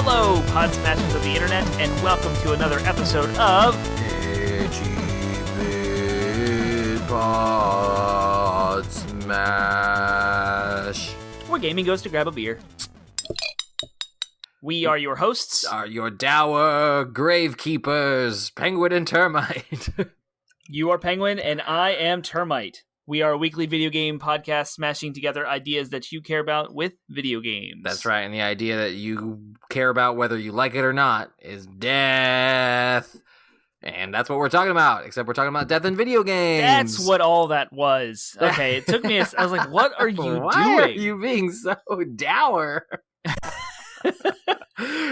Hello, pod smashers of the internet, and welcome to another episode of Pod Smash. Where Gaming Goes to Grab a Beer. We are your hosts. Are your dour gravekeepers, Penguin and Termite. You are Penguin, and I am Termite. We are a weekly video game podcast smashing together ideas that you care about with video games. That's right, and the idea that you care about whether you like it or not is death. And that's what we're talking about, except we're talking about death in video games. That's what all that was. Okay, it took me I was like, what are you doing? Why are you being so dour?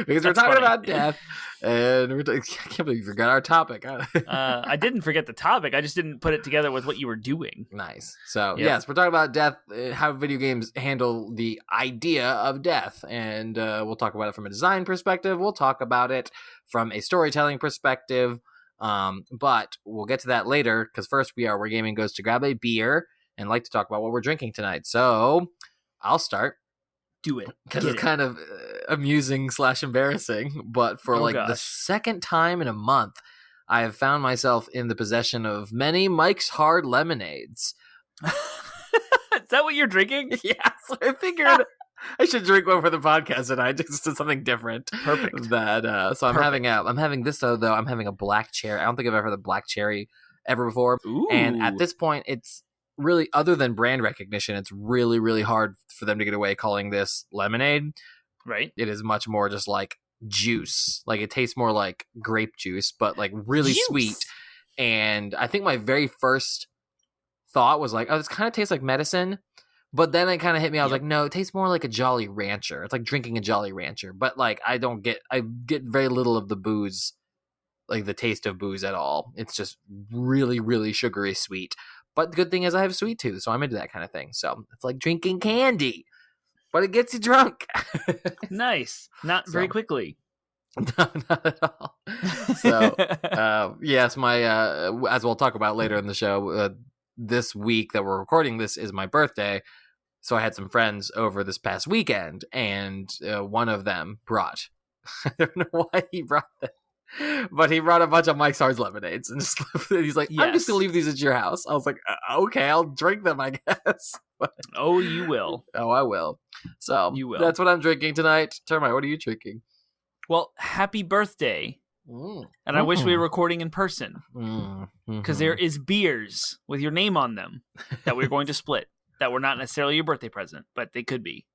Because we're talking about death, and I can't believe you forgot our topic. I didn't forget the topic. I just didn't put it together with what you were doing. Nice. So, yes, we're talking about death, how video games handle the idea of death, and we'll talk about it from a design perspective. We'll talk about it from a storytelling perspective, but we'll get to that later, because first Where Gaming Goes to Grab a Beer and like to talk about what we're drinking tonight. So, I'll start. Do it. Because it's kind of amusing / embarrassing, but for the second time in a month, I have found myself in the possession of many Mike's Hard Lemonades. Is that what you're drinking? Yes, I figured I should drink one for the podcast tonight, just to something different. Perfect. So I'm having this though. I'm having a black cherry. I don't think I've ever had a black cherry ever before. Ooh. And at this point, it's really, other than brand recognition, it's really, really hard for them to get away calling this lemonade. Right. It is much more just like juice. Like, it tastes more like grape juice, but like really sweet. And I think my very first thought was like, oh, this kind of tastes like medicine. But then it kind of hit me. I was like, no, it tastes more like a Jolly Rancher. It's like drinking a Jolly Rancher. But like, I get very little of the booze, like the taste of booze at all. It's just really, really sugary sweet. But the good thing is I have a sweet tooth, so I'm into that kind of thing. So it's like drinking candy, but it gets you drunk. Nice. Not very quickly. No, not at all. So, yes, my as we'll talk about later in the show, this week that we're recording this is my birthday. So I had some friends over this past weekend, and one of them brought, I don't know why he brought them, but he brought a bunch of Mike's Hard Lemonades, and he's like, I'm just going to leave these at your house. I was like, okay, I'll drink them, I guess. Oh, you will. Oh, I will. So you will. That's what I'm drinking tonight. Termite, what are you drinking? Well, happy birthday. And I wish we were recording in person, because there is beers with your name on them that we're going to split, that were not necessarily your birthday present, but they could be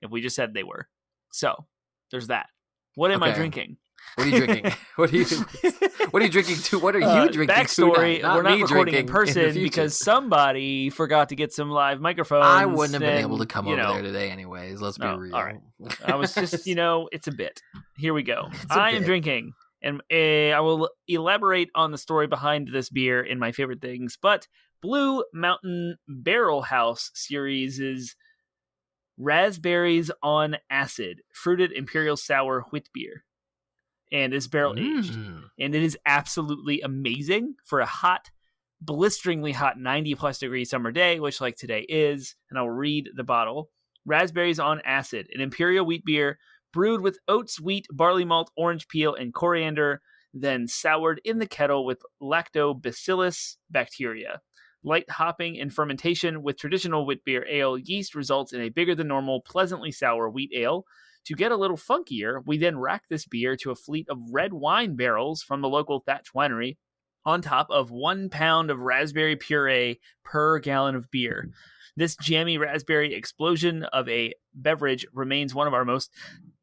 if we just said they were. So there's that. What am I drinking? What are you drinking? What are you drinking to? What are you drinking backstory, to? We're not recording in person because somebody forgot to get some live microphones. I wouldn't have been able to come over there today anyways. Let's be real. All right. I was just, it's a bit. Here we go. I am drinking, and I will elaborate on the story behind this beer in my favorite things, but Blue Mountain Barrel House series is Raspberries on Acid Fruited Imperial Sour Wheat Beer. And it's barrel aged. And it is absolutely amazing for a hot, blisteringly hot 90+ degree summer day, which like today is. And I will read the bottle. Raspberries on Acid, an imperial wheat beer brewed with oats, wheat, barley malt, orange peel, and coriander, then soured in the kettle with lactobacillus bacteria. Light hopping and fermentation with traditional wheat beer ale yeast results in a bigger than normal, pleasantly sour wheat ale. To get a little funkier, we then rack this beer to a fleet of red wine barrels from the local Thatch Winery, on top of 1 pound of raspberry puree per gallon of beer. This jammy raspberry explosion of a beverage remains one of our most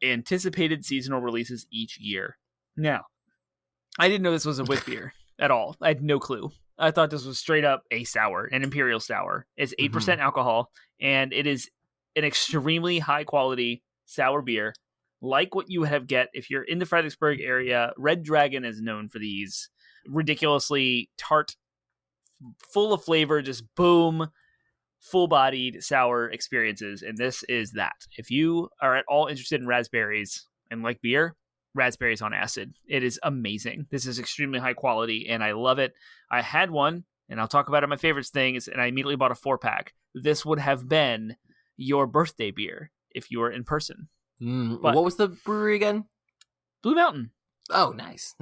anticipated seasonal releases each year. Now, I didn't know this was a wheat beer at all. I had no clue. I thought this was straight up a sour, an imperial sour. It's 8% alcohol, and it is an extremely high quality sour beer, like what you have get if you're in the Fredericksburg area. Red Dragon is known for these ridiculously tart, full of flavor, just boom, full-bodied sour experiences, and this is that. If you are at all interested in raspberries and like beer, Raspberries on Acid. It is amazing. This is extremely high quality, and I love it. I had one, and I'll talk about it. My favorite thing is, and I immediately bought a 4-pack. This would have been your birthday beer if you were in person. But what was the brewery again? Blue Mountain. Oh, nice.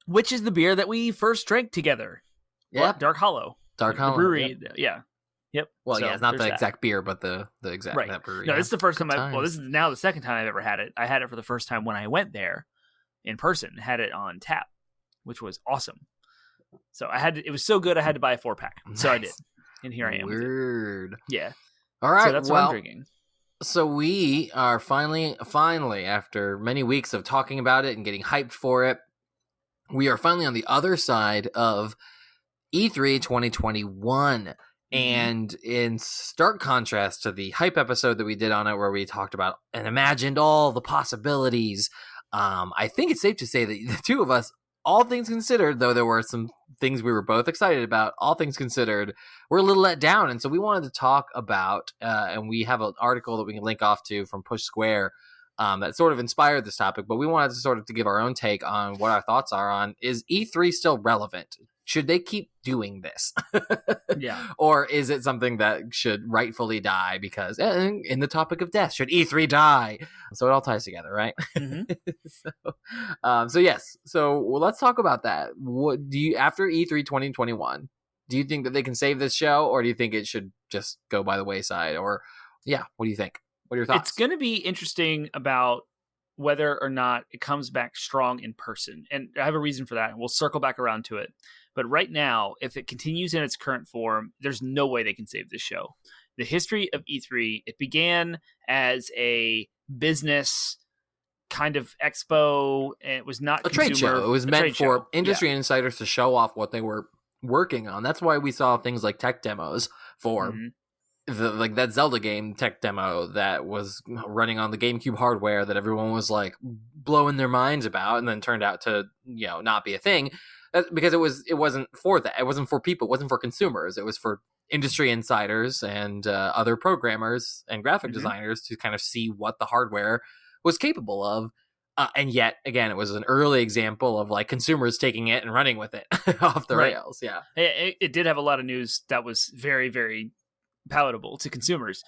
Which is the beer that we first drank together. Yeah, Dark Hollow. Dark Hollow. The brewery. Yep. Yeah. Yep. Well, so, yeah, it's not the that. exact beer, but the exact right. that brewery. No, yeah. this is the first Good time. Well, this is now the second time I've ever had it. I had it for the first time when I went there in person. Had it on tap, which was awesome. So it was so good I had to buy a 4-pack. So I did, and here I am. Weird. Yeah. All right. So that's what I'm drinking. So we are finally, after many weeks of talking about it and getting hyped for it, we are finally on the other side of E3 2021. And in stark contrast to the hype episode that we did on it, where we talked about and imagined all the possibilities, I think it's safe to say that the two of us, all things considered, though there were some things we were both excited about, all things considered, we're a little let down. And so we wanted to talk about, and we have an article that we can link off to from Push Square that sort of inspired this topic, but we wanted to sort of to give our own take on what our thoughts are on, is E3 still relevant? Should they keep doing this? Yeah. Or is it something that should rightfully die? Because in the topic of death, should E3 die? So it all ties together, right? So yes. So let's talk about that. What do you, after E3 2021, do you think that they can save this show, or do you think it should just go by the wayside? Or yeah, what do you think? What are your thoughts? It's going to be interesting about whether or not it comes back strong in person. And I have a reason for that, and we'll circle back around to it. But right now, if it continues in its current form, there's no way they can save this show. The history of E3, it began as a business kind of expo, and it was not a trade show. It was meant for industry insiders to show off what they were working on. That's why we saw things like tech demos for like that Zelda game tech demo that was running on the GameCube hardware that everyone was like blowing their minds about, and then turned out to, you know, not be a thing. Because it wasn't for that. It wasn't for people. It wasn't for consumers. It was for industry insiders and other programmers and graphic designers to kind of see what the hardware was capable of. And yet, again, it was an early example of like consumers taking it and running with it off the rails. Yeah, it did have a lot of news that was very, very palatable to consumers.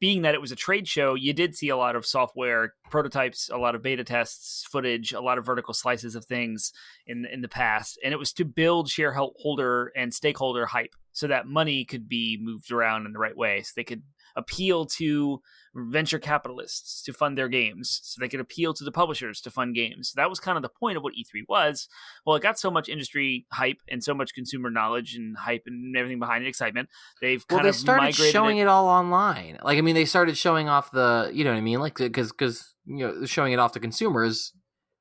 Being that it was a trade show, you did see a lot of software prototypes, a lot of beta tests, footage, a lot of vertical slices of things in the past, and it was to build shareholder and stakeholder hype so that money could be moved around in the right way, so they could appeal to venture capitalists to fund their games, so they could appeal to the publishers to fund games. So that was kind of the point of what E3 was. Well, it got so much industry hype and so much consumer knowledge and hype and everything behind it, excitement. They started showing it all online. Like, I mean, they started showing off the, you know what I mean? Like, because you know, showing it off to consumers.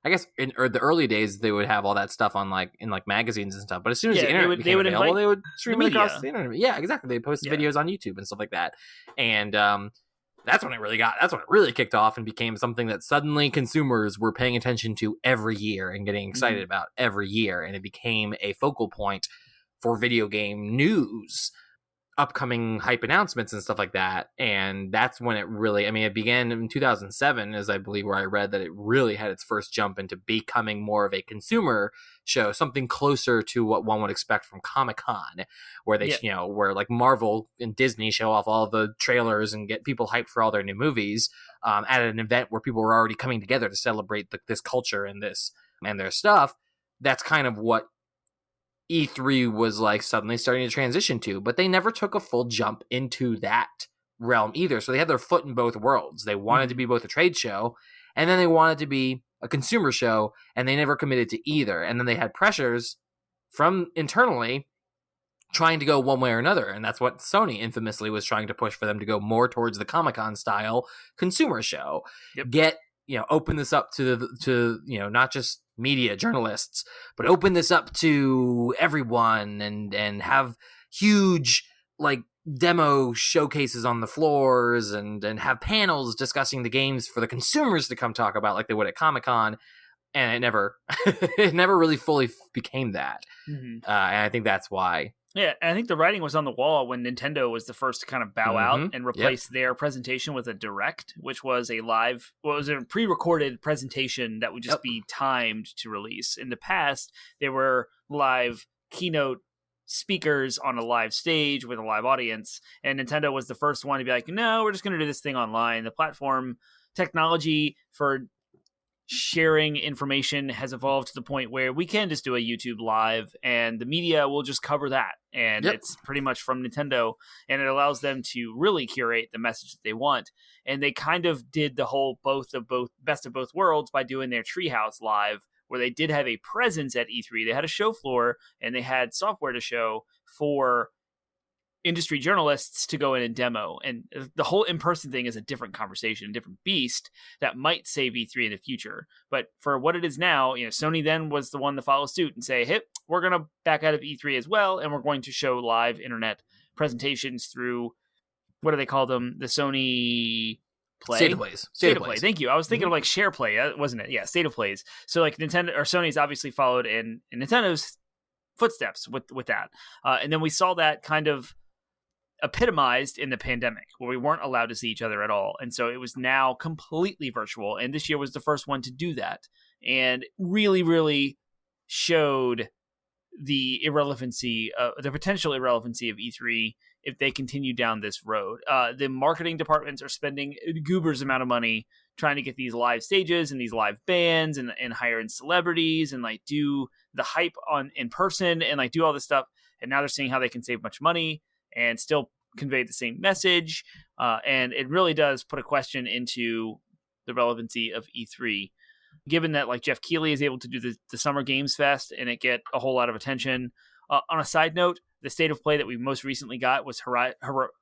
I guess in the early days they would have all that stuff on in magazines and stuff. But as soon as the internet became available, they would stream it across the internet. Yeah, exactly. They post videos on YouTube and stuff like that. And that's when it really kicked off and became something that suddenly consumers were paying attention to every year and getting excited about every year. And it became a focal point for video game news, upcoming hype announcements and stuff like that. And that's when it really, I mean, it began in 2007, as I believe, where I read that it really had its first jump into becoming more of a consumer show, something closer to what one would expect from Comic-Con, where they, you know, where like Marvel and Disney show off all the trailers and get people hyped for all their new movies at an event where people were already coming together to celebrate this culture and this and their stuff. That's kind of what E3 was like suddenly starting to transition to, but they never took a full jump into that realm either. So they had their foot in both worlds. They wanted to be both a trade show, and then they wanted to be a consumer show, and they never committed to either. And then they had pressures from internally trying to go one way or another, and that's what Sony infamously was trying to push for them to go more towards the Comic-Con style consumer show. Get, you know, open this up to you know, not just media journalists, but open this up to everyone and have huge like demo showcases on the floors and have panels discussing the games for the consumers to come talk about like they would at Comic-Con. And it never really fully became that. And I think that's why. Yeah, and I think the writing was on the wall when Nintendo was the first to kind of bow out and replace their presentation with a direct, which was a pre-recorded presentation that would just be timed to release. In the past, there were live keynote speakers on a live stage with a live audience, and Nintendo was the first one to be like, no, we're just going to do this thing online. The platform technology for sharing information has evolved to the point where we can just do a YouTube live and the media will just cover that. And it's pretty much from Nintendo, and it allows them to really curate the message that they want. And they kind of did the whole best of both worlds by doing their Treehouse live, where they did have a presence at E3. They had a show floor and they had software to show for industry journalists to go in and demo. And the whole in-person thing is a different conversation, a different beast that might save E3 in the future. But for what it is now, Sony then was the one to follow suit and say, hey, we're going to back out of E3 as well, and we're going to show live internet presentations through, what do they call them? The Sony Play? State of Plays. State of Play. Thank you. I was thinking of like Share Play, wasn't it? Yeah, State of Plays. So like Nintendo or Sony's obviously followed in Nintendo's footsteps with that. And then we saw that kind of epitomized in the pandemic, where we weren't allowed to see each other at all. And so it was now completely virtual. And this year was the first one to do that. And really, really showed the the potential irrelevancy of E3 if they continue down this road. The marketing departments are spending a goobers amount of money trying to get these live stages and these live bands and hire in celebrities and like do the hype in person and like do all this stuff. And now they're seeing how they can save much money and still convey the same message. And it really does put a question into the relevancy of E3, given that like Jeff Keighley is able to do the Summer Games Fest and it get a whole lot of attention. On a side note, the State of Play that we most recently got was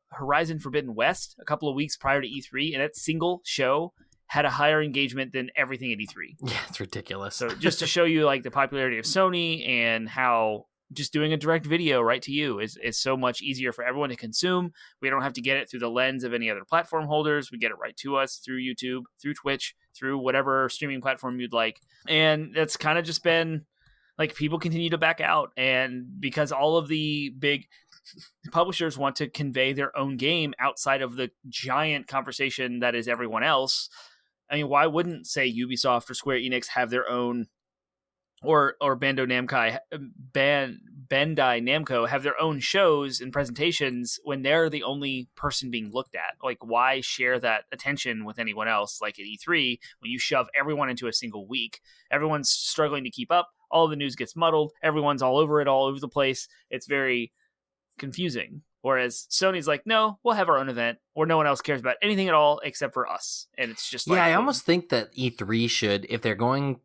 Horizon Forbidden West a couple of weeks prior to E3, and that single show had a higher engagement than everything at E3. Yeah, it's ridiculous. So just to show you like the popularity of Sony and how just doing a direct video right to you is so much easier for everyone to consume. We don't have to get it through the lens of any other platform holders. We get it right to us through YouTube, through Twitch, through whatever streaming platform you'd like. And that's kind of just been like people continue to back out. And because all of the big publishers want to convey their own game outside of the giant conversation that is everyone else. I mean, why wouldn't, say, Ubisoft or Square Enix have their own, or Bandai Namco have their own shows and presentations when they're the only person being looked at? Like, why share that attention with anyone else? Like at E3, when you shove everyone into a single week, everyone's struggling to keep up. All of the news gets muddled. Everyone's all over it, all over the place. It's very confusing. Whereas Sony's like, no, we'll have our own event where no one else cares about anything at all except for us. And it's just like, I almost think that E3 should, if they're going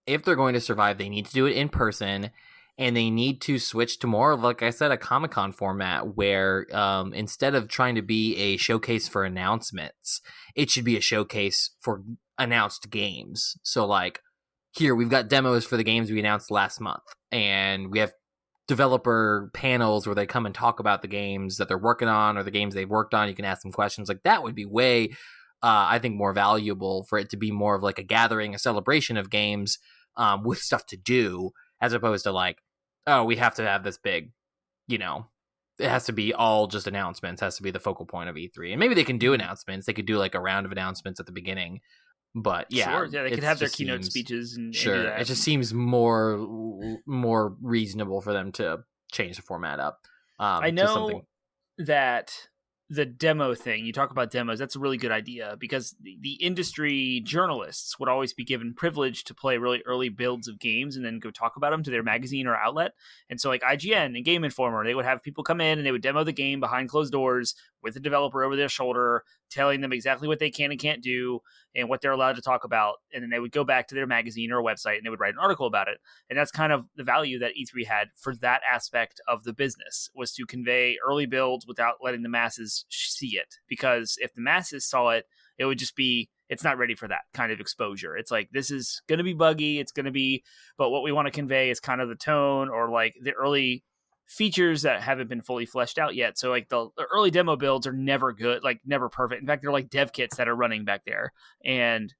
to survive, they need to do it in person, and they need to switch to more, like I said, a Comic-Con format where instead of trying to be a showcase for announcements, it should be a showcase for announced games. So like, here, we've got demos for the games we announced last month, and we have developer panels where they come and talk about the games that they're working on or the games they've worked on. You can ask them questions. Like, that would be way, I think, more valuable for it to be more of like a gathering, a celebration of games with stuff to do, as opposed to like, oh, we have to have this big, it has to be all just announcements, has to be the focal point of E3. And maybe they can do announcements. They could do like a round of announcements at the beginning. But yeah, sure. Yeah, they could have their keynote speeches and sure. And do that. It just seems more reasonable for them to change the format up. I know that the demo thing, you talk about demos, that's a really good idea, because the industry journalists would always be given privilege to play really early builds of games and then go talk about them to their magazine or outlet. And so like IGN and Game Informer, they would have people come in and they would demo the game behind closed doors with the developer over their shoulder, telling them exactly what they can and can't do and what they're allowed to talk about. And then they would go back to their magazine or website and they would write an article about it. And that's kind of the value that E3 had for that aspect of the business, was to convey early builds without letting the masses see it. Because if the masses saw it, it would just be, it's not ready for that kind of exposure. It's like, this is going to be buggy. It's going to be, but what we want to convey is kind of the tone or like the early features that haven't been fully fleshed out yet. So like the early demo builds are never good, like never perfect. In fact, they're like dev kits that are running back there. And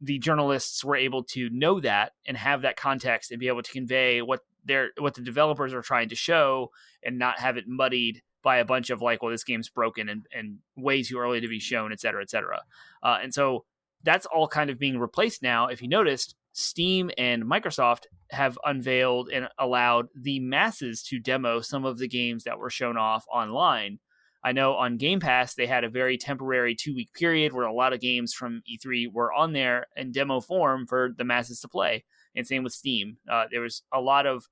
the journalists were able to know that and have that context and be able to convey what the developers are trying to show and not have it muddied by a bunch of like, well, this game's broken and way too early to be shown, et cetera, et cetera. And so that's all kind of being replaced now. If you noticed, Steam and Microsoft have unveiled and allowed the masses to demo some of the games that were shown off online. I know on Game Pass, they had a very temporary 2-week period where a lot of games from E3 were on there in demo form for the masses to play. And same with Steam. There was a lot of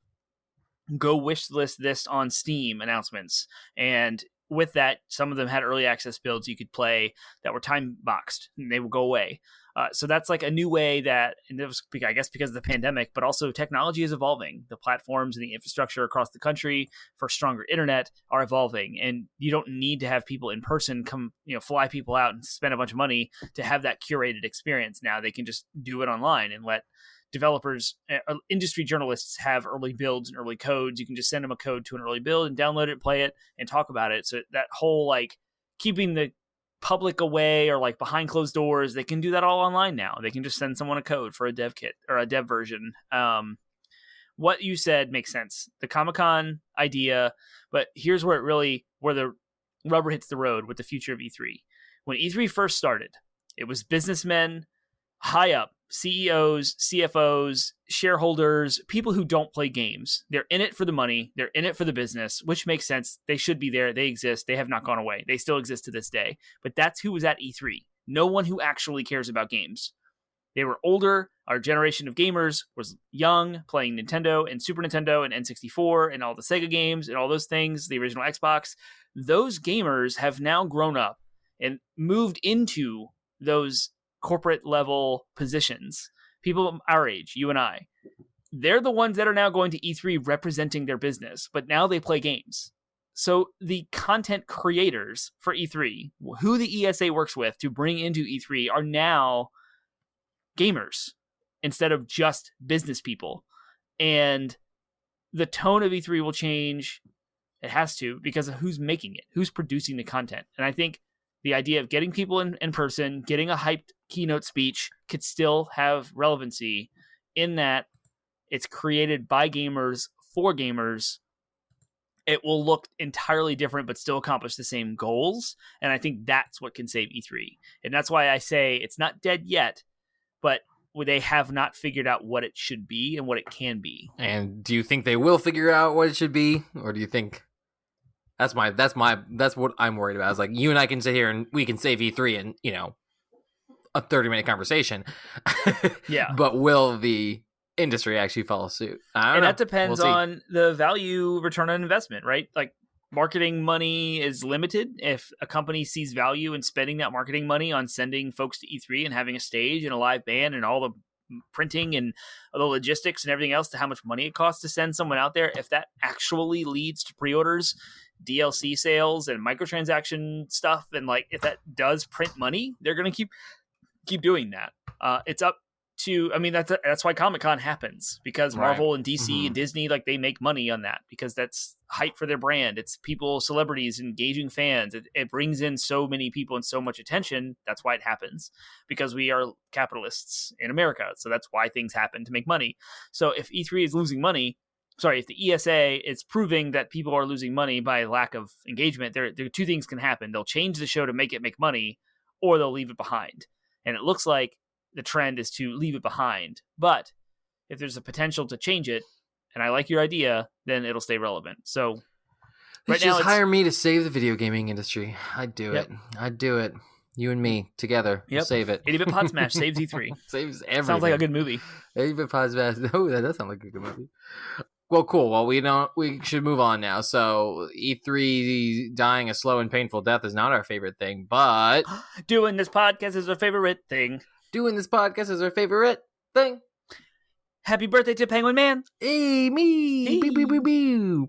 go wish list this on Steam announcements. And with that, some of them had early access builds you could play that were time boxed and they would go away. So that's like a new way that, and it was, I guess, because of the pandemic, but also technology is evolving. The platforms and the infrastructure across the country for stronger internet are evolving, and you don't need to have people in person come, fly people out and spend a bunch of money to have that curated experience. Now they can just do it online and let developers, industry journalists have early builds and early codes. You can just send them a code to an early build and download it, play it, and talk about it. So that whole like keeping the public away or like behind closed doors, they can do that all online now. They can just send someone a code for a dev kit or a dev version. What you said makes sense. The Comic-Con idea, but here's where the rubber hits the road with the future of E3. When E3 first started, it was businessmen high up, CEOs, CFOs, shareholders, people who don't play games. They're in it for the money. They're in it for the business, which makes sense. They should be there. They exist. They have not gone away. They still exist to this day. But that's who was at E3. No one who actually cares about games. They were older. Our generation of gamers was young, playing Nintendo and Super Nintendo and N64 and all the Sega games and all those things, the original Xbox. Those gamers have now grown up and moved into those corporate level positions. People our age, you and I, they're the ones that are now going to E3 representing their business, but now they play games. So the content creators for E3, who the ESA works with to bring into E3, are now gamers instead of just business people. And the tone of E3 will change. It has to, because of who's making it, who's producing the content. And I think the idea of getting people in person, getting a hyped keynote speech could still have relevancy in that it's created by gamers for gamers. It will look entirely different, but still accomplish the same goals. And I think that's what can save E3. And that's why I say it's not dead yet, but they have not figured out what it should be and what it can be. And do you think they will figure out what it should be? Or do you think... That's what I'm worried about. It's like, you and I can sit here and we can save E3 in, a 30-minute conversation. Yeah. But will the industry actually follow suit? I don't know. That depends on the value return on investment, right? Like, marketing money is limited. If a company sees value in spending that marketing money on sending folks to E3 and having a stage and a live band and all the printing and the logistics and everything else to how much money it costs to send someone out there, if that actually leads to pre-orders, DLC sales and microtransaction stuff, and like if that does print money, they're going to keep doing that. It's up to, I mean, that's why Comic-Con happens, because Marvel and DC and Disney, like, they make money on that because that's hype for their brand. It's people, celebrities, engaging fans. It brings in so many people and so much attention. That's why it happens, because we are capitalists in America. So that's why things happen, to make money. So if E3 is losing money, if the ESA is proving that people are losing money by lack of engagement, there two things can happen. They'll change the show to make it make money, or they'll leave it behind. And it looks like the trend is to leave it behind. But if there's a potential to change it, and I like your idea, then it'll stay relevant. So right now, hire me to save the video gaming industry. I'd do it. I'd do it. You and me together. We'll save it. 80-Bit Pod Smash saves E3. Saves everything. Sounds like a good movie. 80-Bit Pod Smash. Oh, that does sound like a good movie. Well, cool. Well, we should move on now. So E3 dying a slow and painful death is not our favorite thing, but doing this podcast is our favorite thing. Doing this podcast is our favorite thing. Happy birthday to Penguin Man. Hey, me. Hey. Boo, boo, boo, boo.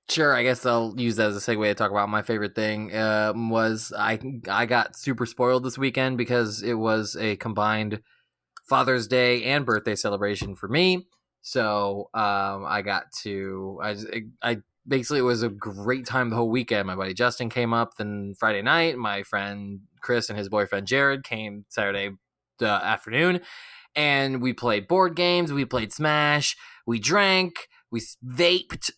Sure, I guess I'll use that as a segue to talk about my favorite thing. Was I got super spoiled this weekend because it was a combined Father's Day and birthday celebration for me. So I basically, it was a great time the whole weekend. My buddy Justin came up then Friday night. My friend Chris and his boyfriend Jared came Saturday afternoon, and we played board games. We played Smash. We drank. We vaped.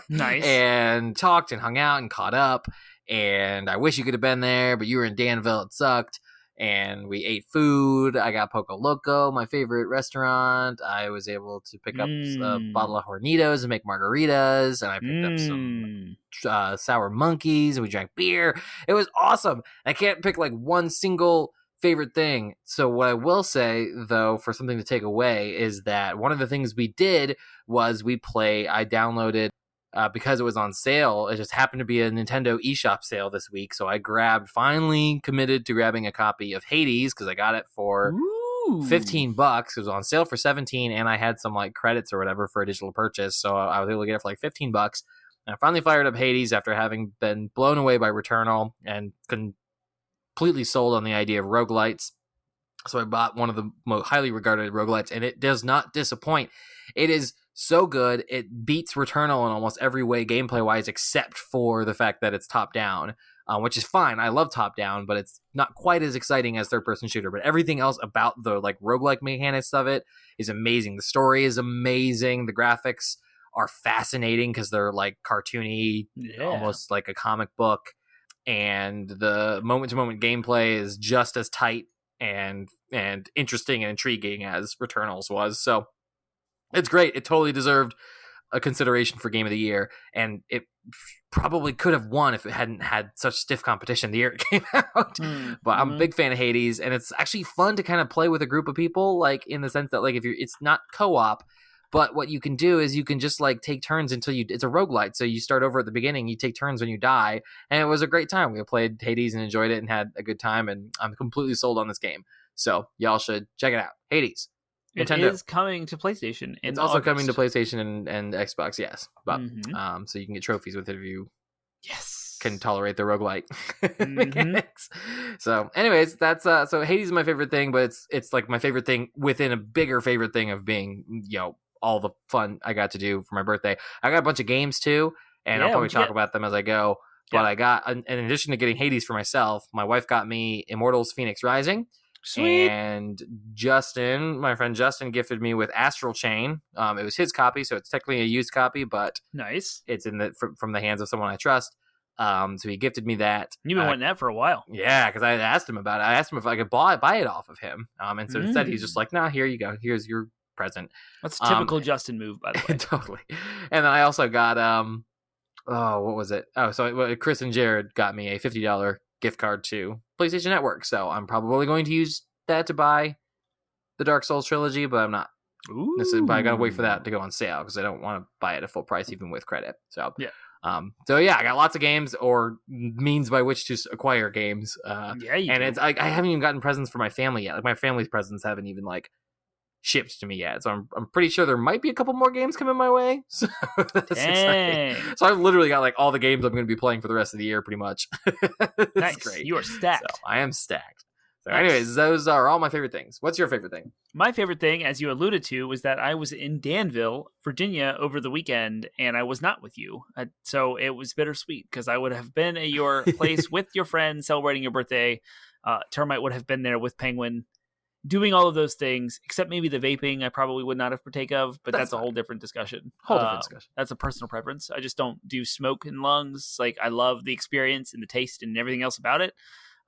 Nice. And talked and hung out and caught up. And I wish you could have been there, but you were in Danville. It sucked. and we ate food. I got Poco Loco, my favorite restaurant. I was able to pick up a bottle of Hornitos and make margaritas, and I picked up some sour monkeys, and we drank beer. It was awesome. I can't pick like one single favorite thing. So what I will say, though, for something to take away is that one of the things we did was I downloaded because it was on sale. It just happened to be a Nintendo eShop sale this week. So I finally committed to grabbing a copy of Hades because I got it for $15. It was on sale for 17, and I had some like credits or whatever for a digital purchase. So I was able to get it for like $15. And I finally fired up Hades after having been blown away by Returnal and completely sold on the idea of roguelites. So I bought one of the most highly regarded roguelites, and it does not disappoint. It is so good. It beats Returnal in almost every way gameplay wise, except for the fact that it's top down, which is fine. I love top down, but it's not quite as exciting as third person shooter. But everything else about the like roguelike mechanics of it is amazing. The story is amazing. The graphics are fascinating because they're like cartoony, almost like a comic book. And the moment to moment gameplay is just as tight and interesting and intriguing as Returnal's was. So it's great. It totally deserved a consideration for Game of the Year, and it probably could have won if it hadn't had such stiff competition the year it came out. But I'm a big fan of Hades, and it's actually fun to kind of play with a group of people, like in the sense that like it's not co-op, but what you can do is you can just like take turns until it's a roguelite. So you start over at the beginning, you take turns when you die, and it was a great time. We played Hades and enjoyed it and had a good time, and I'm completely sold on this game. So y'all should check it out. Hades. Nintendo. It is coming to PlayStation. It's also coming to PlayStation and Xbox, yes. But so you can get trophies with it if you can tolerate the roguelite mechanics. So anyways, that's so Hades is my favorite thing, but it's like my favorite thing within a bigger favorite thing of being, all the fun I got to do for my birthday. I got a bunch of games too, and I'll probably talk about them as I go. But I got, in addition to getting Hades for myself, my wife got me Immortals Phoenix Rising. Sweet. And my friend Justin, gifted me with Astral Chain. It was his copy, so it's technically a used copy, but nice. It's from the hands of someone I trust. So he gifted me that. You've been wanting that for a while. Yeah, because I asked him about it. I asked him if I could buy it off of him. And so instead he's just like, "No, here you go. Here's your present." That's a typical Justin move, by the way. Totally. And then I also got what was it? Oh, so Chris and Jared got me a $50 gift card to PlayStation Network. So I'm probably going to use that to buy the Dark Souls trilogy, but I'm not. But I gotta wait for that to go on sale because I don't want to buy it at full price even with credit. So I got lots of games or means by which to acquire games. And it's I haven't even gotten presents for my family yet. Like my family's presents haven't even like shipped to me yet, so I'm pretty sure there might be a couple more games coming my way. So that's exciting. So I've literally got like all the games I'm going to be playing for the rest of the year, pretty much. Nice, great. You are stacked. So I am stacked. So, anyways, those are all my favorite things. What's your favorite thing? My favorite thing, as you alluded to, was that I was in Danville, Virginia, over the weekend, and I was not with you. So it was bittersweet because I would have been at your place with your friends celebrating your birthday. Termite would have been there with Penguin, doing all of those things, except maybe the vaping I probably would not have partake of, but that's a whole different discussion. That's a personal preference. I just don't do smoke in lungs. Like, I love the experience and the taste and everything else about it.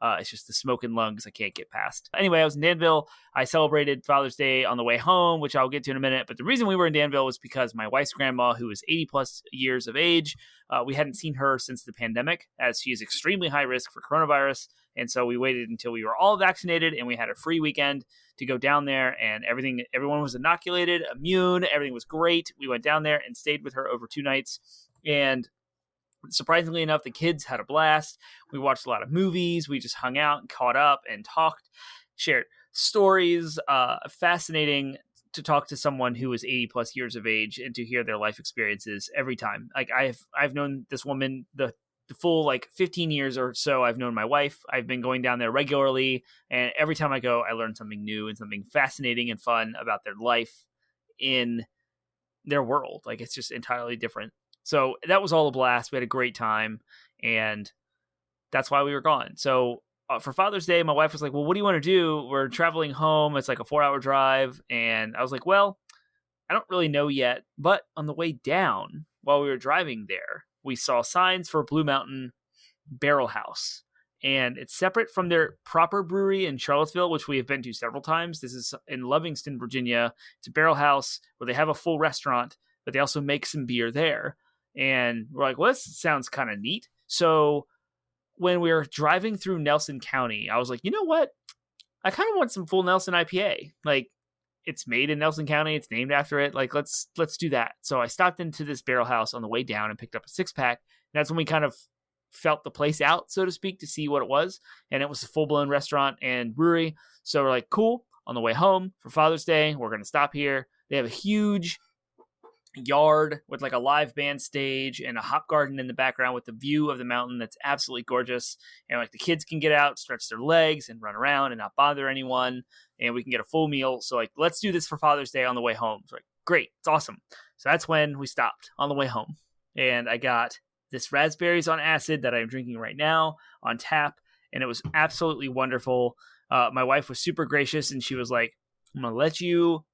It's just the smoke in lungs I can't get past. Anyway, I was in Danville. I celebrated Father's Day on the way home, which I'll get to in a minute. But the reason we were in Danville was because my wife's grandma, who is 80 plus years of age, we hadn't seen her since the pandemic, as she is extremely high risk for coronavirus. And so we waited until we were all vaccinated and we had a free weekend to go down there, and everyone was inoculated, immune. Everything was great. We went down there and stayed with her over 2 nights. And surprisingly enough, the kids had a blast. We watched a lot of movies. We just hung out and caught up and talked, shared stories. Fascinating to talk to someone who is 80 plus years of age and to hear their life experiences every time. Like I've known this woman the full like 15 years or so. I've known my wife. I've been going down there regularly, and every time I go, I learn something new and something fascinating and fun about their life in their world. Like, it's just entirely different. So that was all a blast. We had a great time, and that's why we were gone. So for Father's Day, my wife was like, well, what do you want to do? We're traveling home. It's like a 4-hour drive. And I was like, well, I don't really know yet. But on the way down, while we were driving there, we saw signs for Blue Mountain Barrel House. and it's separate from their proper brewery in Charlottesville, which we have been to several times. This is in Livingston, Virginia. It's a barrel house where they have a full restaurant, but they also make some beer there. And we're like, well, this sounds kind of neat. So when we were driving through Nelson County, I was like, you know what? I kind of want some full Nelson IPA. Like, it's made in Nelson County. It's named after it. Like, let's do that. So I stopped into this barrel house on the way down and picked up a 6-pack. And that's when we kind of felt the place out, so to speak, to see what it was. And it was a full-blown restaurant and brewery. So we're like, cool. On the way home for Father's Day, we're going to stop here. They have a huge yard with like a live band stage and a hop garden in the background with the view of the mountain that's absolutely gorgeous. And like the kids can get out, stretch their legs and run around and not bother anyone. And we can get a full meal. So like, let's do this for Father's Day on the way home. So like, great. It's awesome. So that's when we stopped on the way home. And I got this raspberries on acid that I'm drinking right now on tap. And it was absolutely wonderful. My wife was super gracious and she was like, I'm going to let you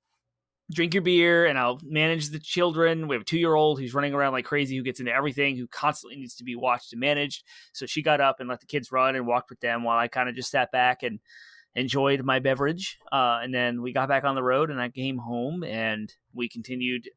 drink your beer and I'll manage the children. We have a 2-year-old who's running around like crazy, who gets into everything, who constantly needs to be watched and managed. So she got up and let the kids run and walked with them while I kind of just sat back and enjoyed my beverage. And then we got back on the road and I came home and we continued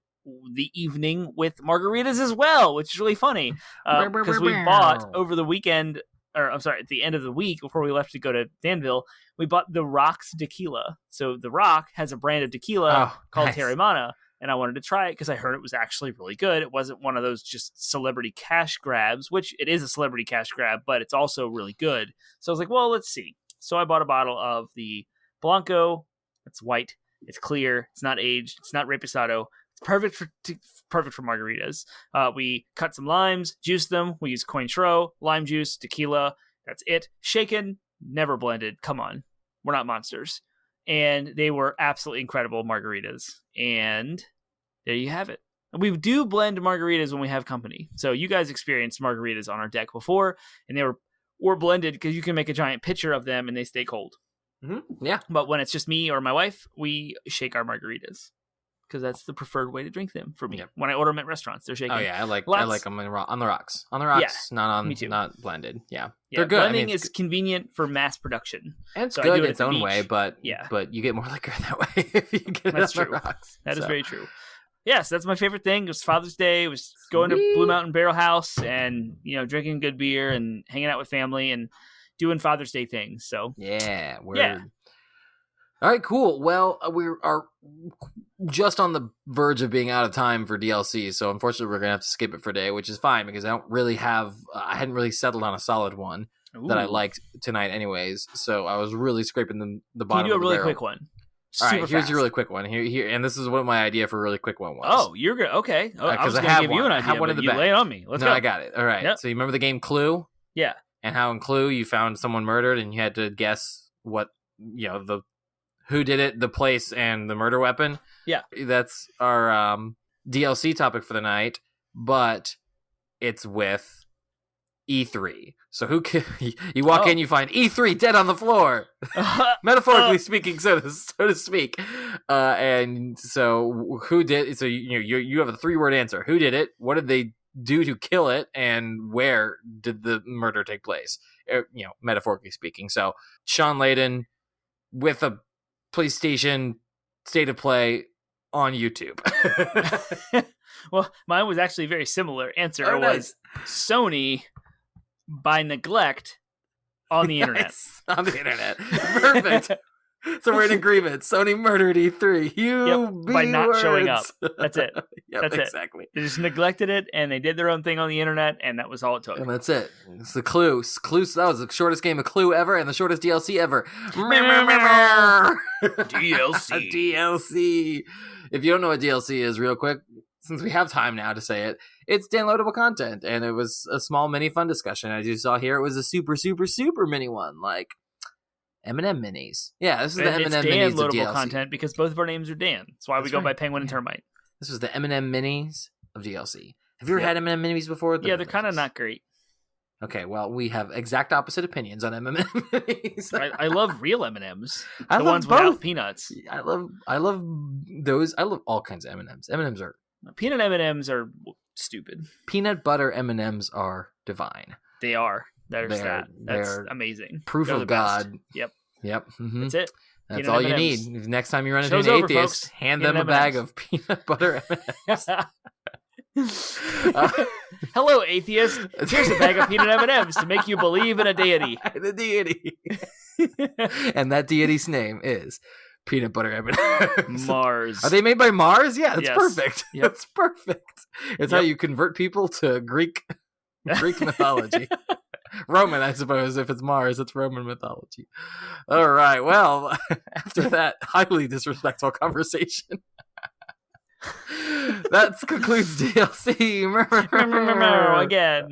the evening with margaritas as well, which is really funny because we bought over the weekend, or I'm sorry, at the end of the week before we left to go to Danville, we bought the Rock's tequila. So the Rock has a brand of tequila called Termite, and I wanted to try it because I heard it was actually really good. It wasn't one of those just celebrity cash grabs, which it is a celebrity cash grab, but it's also really good. So I was like, well, let's see. So I bought a bottle of the Blanco. It's white. It's clear. It's not aged. It's not reposado. It's perfect for margaritas. We cut some limes, juiced them. We used Cointreau, lime juice, tequila. That's it. Shaken, never blended. Come on. We're not monsters. And they were absolutely incredible margaritas. And there you have it. We do blend margaritas when we have company. So you guys experienced margaritas on our deck before, and they were blended because you can make a giant pitcher of them and they stay cold. Mm-hmm. Yeah. But when it's just me or my wife, we shake our margaritas because that's the preferred way to drink them for me. Yep. When I order them at restaurants, they're shaken. Oh yeah, I like them on the rocks. On the rocks, yeah, not blended. Yeah, they're good. Blending is convenient for mass production, and it's good in its own way. But you get more liquor that way if you get it on the rocks. That is very true. Yes, that's my favorite thing. It was Father's Day. It was going to Blue Mountain Barrel House and drinking good beer and hanging out with family and doing Father's Day things. So yeah, all right, cool. Well, we are just on the verge of being out of time for DLC, so unfortunately we're going to have to skip it for today, which is fine because I don't really have I hadn't really settled on a solid one that I liked tonight anyways, so I was really scraping the bottom. Can you do a really barrel. Quick one? All right, here's your really quick one. Here, and this is what my idea for a really quick one was. Oh, you're good. Okay. I was going to give you an idea, I have one in the back. Lay it on me. Let's go. I got it. All right. Yep. So you remember the game Clue? Yeah. And how in Clue you found someone murdered and you had to guess what, who did it, the place, and the murder weapon? Yeah. That's our DLC topic for the night, but it's with E3. So you walk in, you find E3 dead on the floor, metaphorically speaking, so to speak. And so who did? So you have a 3-word answer. Who did it? What did they do to kill it? And where did the murder take place? Metaphorically speaking. So Sean Layden with a PlayStation State of Play on YouTube. Well, mine was actually a very similar answer. It was Sony by neglect on the internet. On the internet. Perfect. So we're in agreement. Sony murdered E3. By not showing up. That's it. That's exactly. They just neglected it, and they did their own thing on the internet, and that was all it took. And that's it. It's the Clue. That was the shortest game of Clue ever, and the shortest DLC ever. DLC. DLC. If you don't know what DLC is, real quick, since we have time now to say it, it's downloadable content, and it was a small mini fun discussion. As you saw here, it was a super, super, super mini one, like M&M minis. Yeah, this is the M&M minis of DLC. Content because both of our names are Dan. That's why we go by Penguin and Termite. This was the M&M minis of DLC. Have you ever had M&M minis before? They're kind of not great. Okay, well, we have exact opposite opinions on M&M minis. I love real M&Ms. The ones without peanuts. I love those. I love all kinds of M&Ms. M&Ms are peanut M&Ms are stupid. Peanut butter M&Ms are divine. They are. There's that. That's amazing. Proof of God. Yep. Mm-hmm. That's it. That's peanut all M&Ms. you need. Next time you run into Show's an over, atheist, folks. hand Peanut them a bag M&Ms. of peanut butter M&Ms. Hello, atheist. Here's a bag of peanut M&Ms to make you believe in a deity. The deity. And that deity's name is peanut butter M&Ms. Mars. Are they made by Mars? Yeah, that's Yes. perfect. Yep. That's perfect. It's how you convert people to Greek mythology. Roman, I suppose. If it's Mars, it's Roman mythology. All right. Well, after that highly disrespectful conversation, that concludes DLC. Again.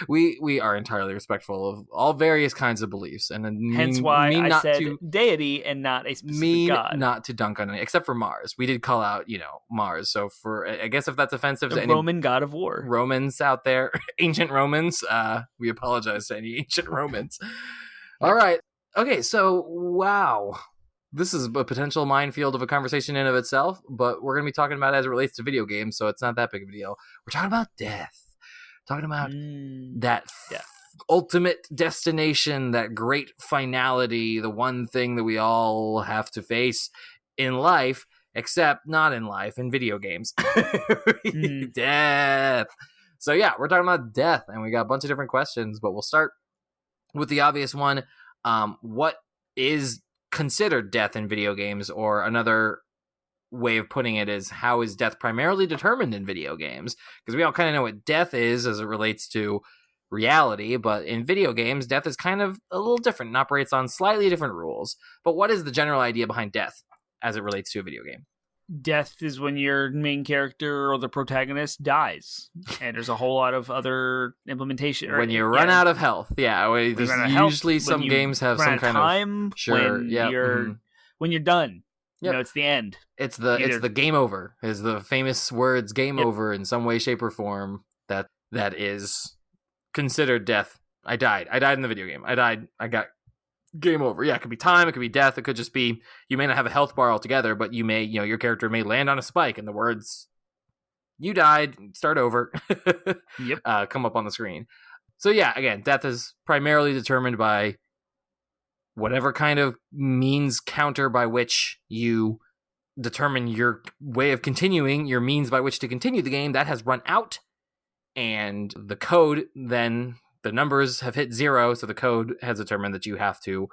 We are entirely respectful of all various kinds of beliefs, and hence why I said deity and not a specific god. Not to dunk on any, except for Mars. We did call out, Mars. So I guess if that's offensive to any Roman god of war, Romans out there, ancient Romans, we apologize to any ancient Romans. All right, okay. So wow, this is a potential minefield of a conversation in of itself, but we're gonna be talking about it as it relates to video games, so it's not that big of a deal. We're talking about death. Talking about that ultimate destination, that great finality, the one thing that we all have to face in life, except not in life, in video games. Death. So yeah, we're talking about death, and we got a bunch of different questions, but we'll start with the obvious one. What is considered death in video games, or another way of putting it is, how is death primarily determined in video games? Because we all kind of know what death is as it relates to reality, but in video games, death is kind of a little different and operates on slightly different rules. But what is the general idea behind death as it relates to a video game? Death is when your main character or the protagonist dies, and there's a whole lot of other implementation. When you run out of health, usually some games have some kind time, of sure, when you're done. Yep. It's the end. It's the game over. Is the famous words game over in some way, shape, or form that is considered death. I died in the video game. I died. I got game over. Yeah, it could be time, it could be death, it could just be you may not have a health bar altogether, but you may, your character may land on a spike and the words "you died, start over" come up on the screen. So yeah, again, death is primarily determined by whatever kind of means counter by which you determine your way of continuing, your means by which to continue the game, that has run out. And the code, then the numbers have hit 0, so the code has determined that you have to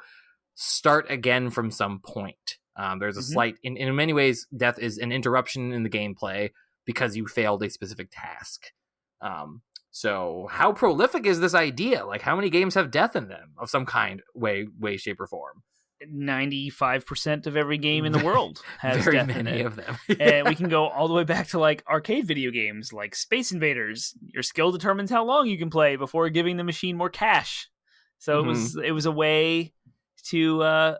start again from some point. There's a slight, in many ways, death is an interruption in the gameplay because you failed a specific task. So how prolific is this idea? Like, how many games have death in them of some kind, way, shape, or form? 95% of every game in the world has very death many in it. of them. And we can go all the way back to like arcade video games like Space Invaders. Your skill determines how long you can play before giving the machine more cash. So it was a way to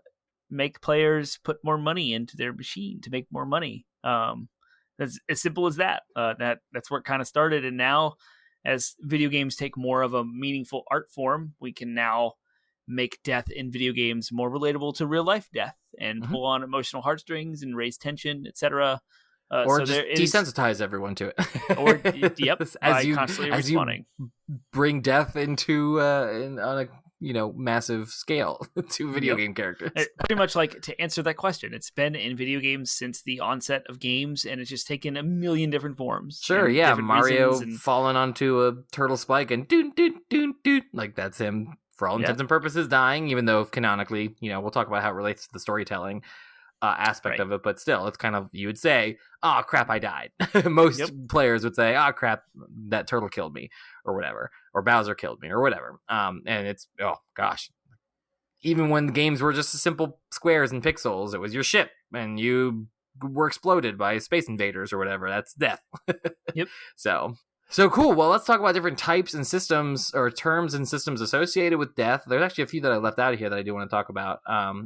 make players put more money into their machine to make more money. That's as simple as that. That's where it kind of started, and now, as video games take more of a meaningful art form, we can now make death in video games more relatable to real life death and pull on emotional heartstrings and raise tension, etc. Or so just desensitize everyone to it. Or as you constantly responding. You bring death into on a massive scale to video game characters. Pretty much, like, to answer that question, it's been in video games since the onset of games, and it's just taken a million different forms. Sure, yeah, Mario falling onto a turtle spike and doon doon doon doon, like that's him for all intents and purposes dying, even though canonically, we'll talk about how it relates to the storytelling aspect of it, but still, it's kind of, you would say, oh crap, I died. Most players would say, oh crap, that turtle killed me, or whatever, or Bowser killed me, or whatever. And it's, oh gosh, even when the games were just simple squares and pixels, it was your ship, and you were exploded by space invaders or whatever. That's death. So cool. Well, let's talk about different types and systems, or terms and systems associated with death. There's actually a few that I left out of here that I do want to talk about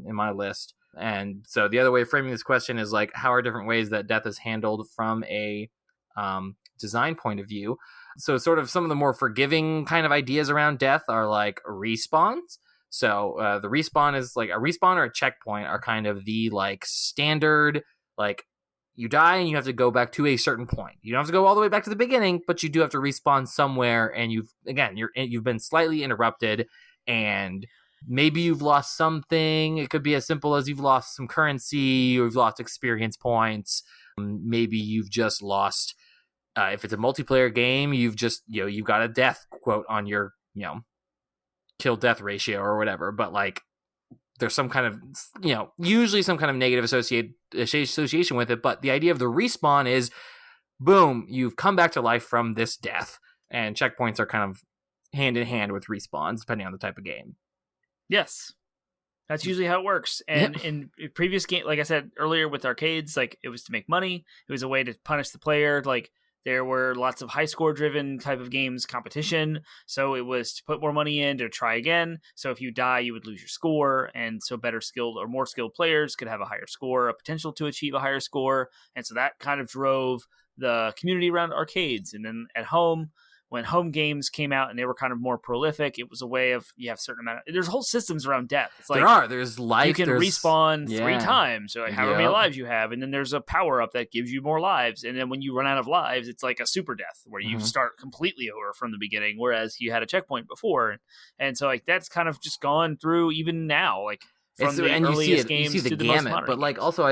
in my list. And so the other way of framing this question is like, how are different ways that death is handled from a design point of view? So sort of some of the more forgiving kind of ideas around death are like respawns. So the respawn is like a respawn or a checkpoint are kind of the like standard, like you die and you have to go back to a certain point. You don't have to go all the way back to the beginning, but you do have to respawn somewhere. And you've been slightly interrupted, and maybe you've lost something. It could be as simple as you've lost some currency, or you've lost experience points. Maybe you've just lost. If it's a multiplayer game, you've got a death quote on your kill death ratio or whatever. But like, there's some kind of, usually some kind of negative association with it. But the idea of the respawn is, boom, you've come back to life from this death. And checkpoints are kind of hand in hand with respawns, depending on the type of game. Yes. That's usually how it works. And in previous game, like I said earlier with arcades, like it was to make money. It was a way to punish the player. Like there were lots of high score driven type of games competition. So it was to put more money in to try again. So if you die, you would lose your score. And so better skilled or more skilled players could have a higher score, a potential to achieve a higher score. And so that kind of drove the community around arcades. And then at home, when home games came out and they were kind of more prolific, it was a way of, you have a certain amount of, there's whole systems around death. It's like there's life. You can respawn 3 times, or like however many lives you have. And then there's a power up that gives you more lives. And then when you run out of lives, it's like a super death where you start completely over from the beginning, whereas you had a checkpoint before. And so like, that's kind of just gone through even now, like, from the earliest games you see to the gamut, most modern but like games. also when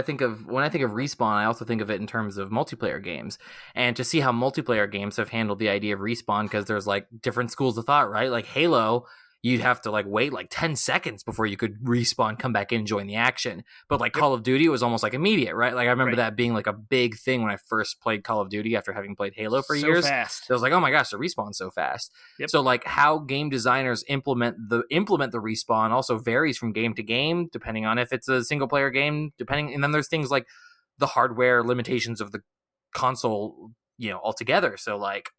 I think of respawn, I also think of it in terms of multiplayer games, and to see how multiplayer games have handled the idea of respawn, because there's like different schools of thought, right? Like Halo, you'd have to like wait like 10 seconds before you could respawn, come back in, and join the action. But like Call of Duty, it was almost like immediate, right? Like I remember that being like a big thing when I first played Call of Duty after having played Halo for years. Fast. I was like, oh my gosh, the respawn so fast. So like how game designers implement the respawn also varies from game to game, depending on if it's a single player game, and then there's things like the hardware limitations of the console altogether. So like,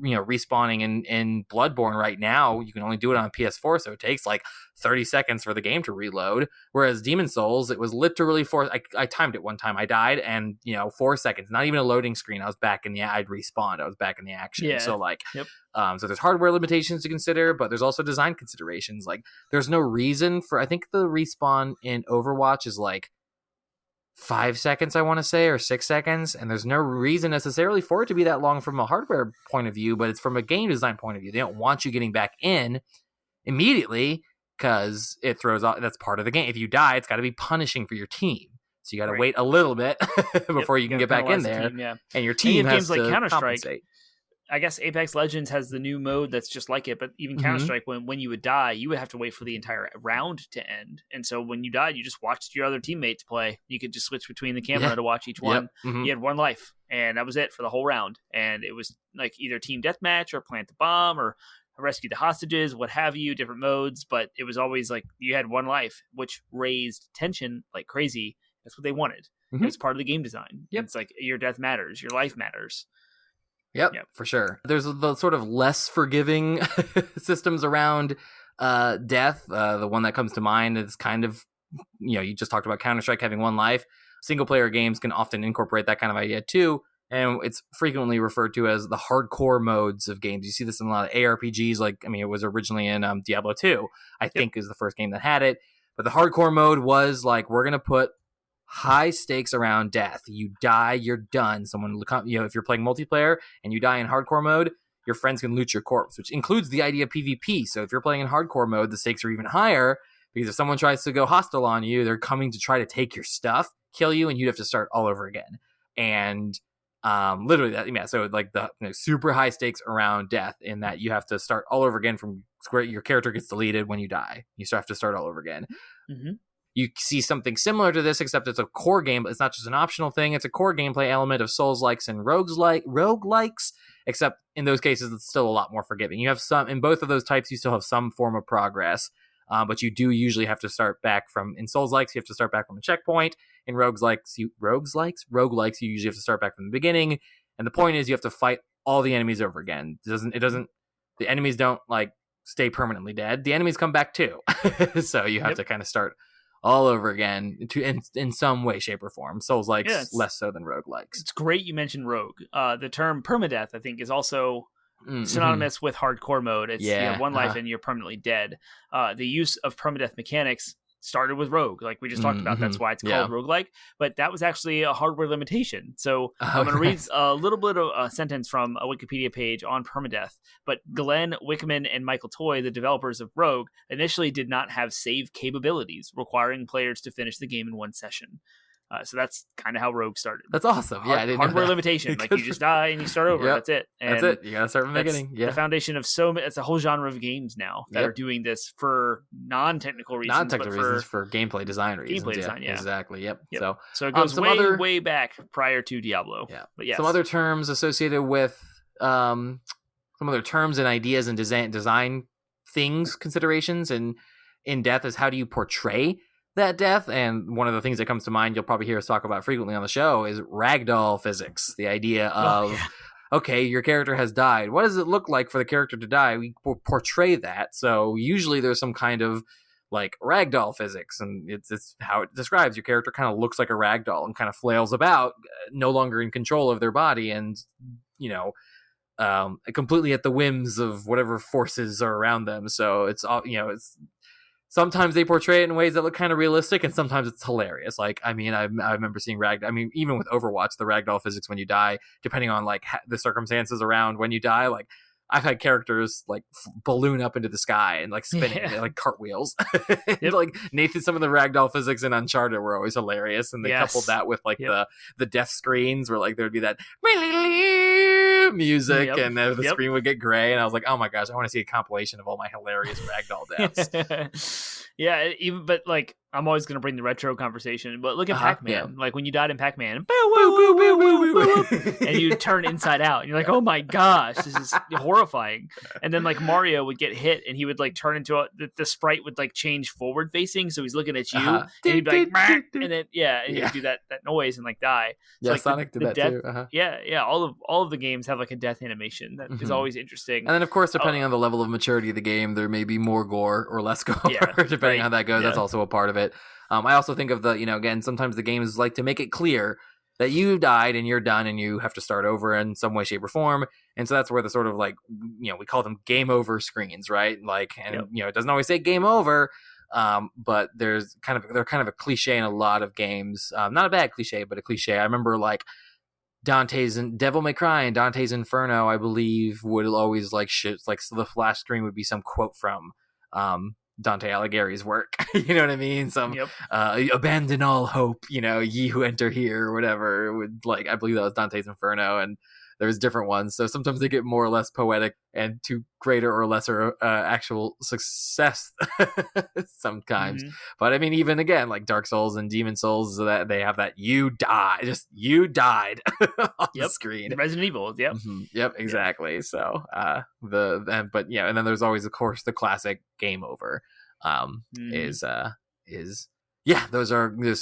respawning in Bloodborne right now, you can only do it on a PS4, so it takes like 30 seconds for the game to reload. Whereas Demon Souls, it was literally I timed it one time. I died and 4 seconds, not even a loading screen. I'd respawned. I was back in the action. Yeah. So like, so there's hardware limitations to consider, but there's also design considerations. Like there's no reason for, I think the respawn in Overwatch is like 5 seconds, I want to say, or 6 seconds, and there's no reason necessarily for it to be that long from a hardware point of view, but it's from a game design point of view. They don't want you getting back in immediately because it throws off, that's part of the game. If you die, it's got to be punishing for your team, so you got to wait a little bit before you can get back in there, and your team has to compensate. I guess Apex Legends has the new mode that's just like it, but even Counter-Strike, when you would die, you would have to wait for the entire round to end. And so when you died, you just watched your other teammates play. You could just switch between the camera to watch each one. You had one life, and that was it for the whole round. And it was like either team deathmatch or plant the bomb or rescue the hostages, what have you, different modes. But it was always like you had one life, which raised tension like crazy. That's what they wanted. It was part of the game design. It's like your death matters, your life matters. Yep, for sure. There's the sort of less forgiving systems around death. The one that comes to mind is kind of, you just talked about Counter-Strike having one life. Single-player games can often incorporate that kind of idea too, and it's frequently referred to as the hardcore modes of games. You see this in a lot of ARPGs, it was originally in Diablo 2, I think is the first game that had it. But the hardcore mode was like, we're going to put high stakes around death. You die, you're done. Someone, if you're playing multiplayer and you die in hardcore mode, your friends can loot your corpse, which includes the idea of PvP. So if you're playing in hardcore mode, the stakes are even higher, because if someone tries to go hostile on you, they're coming to try to take your stuff, kill you, and you'd have to start all over again. And literally that, so like the super high stakes around death, in that you have to start all over again from square. Your character gets deleted when you die. You still have to start all over again. You see something similar to this, except it's a core game, but it's not just an optional thing. It's a core gameplay element of Souls-likes and roguelikes, except in those cases, it's still a lot more forgiving. You have some, in both of those types, you still have some form of progress, but you do usually have to start back from, in Souls-likes, you have to start back from a checkpoint. In roguelikes, you usually have to start back from the beginning. And the point is, you have to fight all the enemies over again. The enemies don't stay permanently dead. The enemies come back too. So you have to kind of start all over again in some way, shape, or form. Souls-likes less so than roguelikes. It's great you mentioned rogue. The term permadeath, I think, is also synonymous with hardcore mode. It's you have one life and you're permanently dead. The use of permadeath mechanics started with Rogue, like we just talked about. That's why it's called roguelike. But that was actually a hardware limitation. So I'm going to read a little bit of a sentence from a Wikipedia page on permadeath. But Glenn Wickman and Michael Toy, the developers of Rogue, initially did not have save capabilities, requiring players to finish the game in one session. So that's kind of how Rogue started. That's awesome. Yeah, I didn't know hardware that. limitation. Like you just die and you start over. That's it. And that's it. You gotta start from the beginning. Yeah. The foundation of it's a whole genre of games now that are doing this for non-technical reasons. Non-technical reasons for gameplay design reasons. Gameplay design, Exactly. Yep. So it goes way back prior to Diablo. Yeah. But yes. Some other terms associated with some other terms and ideas and design things, considerations, and in death is how do you portray that death. And one of the things that comes to mind, you'll probably hear us talk about frequently on the show, is ragdoll physics. The idea of, okay, your character has died. What does it look like for the character to die? We portray that. So usually there's some kind of like ragdoll physics, and it's how it describes your character kind of looks like a ragdoll and kind of flails about, no longer in control of their body, and completely at the whims of whatever forces are around them. So it's all, it's sometimes they portray it in ways that look kind of realistic, and sometimes it's hilarious. Like, I remember seeing even with Overwatch, the ragdoll physics when you die, depending on like the circumstances around when you die, like I've had characters like balloon up into the sky and like spinning like cartwheels. Like Nathan, some of the ragdoll physics in Uncharted were always hilarious, and they coupled that with like the death screens where like there'd be that music and the screen would get gray, and I was like, oh my gosh, I want to see a compilation of all my hilarious ragdoll deaths. But like I'm always going to bring the retro conversation, but look at Pac-Man. Like when you died in Pac-Man, and you turn inside out, and you're like, oh my gosh, this is horrifying. And then like Mario would get hit, and he would like turn into the sprite would like change forward facing, so he's looking at you, and he'd be like, and then he'd do that noise and like die. So, like, Sonic did that too. All of the games have like a death animation that is always interesting. And then of course, depending on the level of maturity of the game, there may be more gore or less gore, depending on how that goes. That's also a part of it. I also think of the, again, sometimes the games like to make it clear that you died and you're done and you have to start over in some way, shape, or form. And so that's where the sort of like, we call them game over screens, right? Like, and it doesn't always say game over, but they're kind of a cliche in a lot of games. Not a bad cliche, but a cliche. I remember like Dante's and Devil May Cry and Dante's Inferno, I believe, would always like shit. Like, so the flash screen would be some quote from Dante Alighieri's work. You know what I mean? Some abandon all hope, ye who enter here, or whatever. It would, like, I believe that was Dante's Inferno, and there's different ones. So sometimes they get more or less poetic and to greater or lesser actual success sometimes. But I mean, even again, like Dark Souls and Demon Souls, that they have that you died on the screen. Resident Evil, exactly. So and then there's always, of course, the classic game over. Those are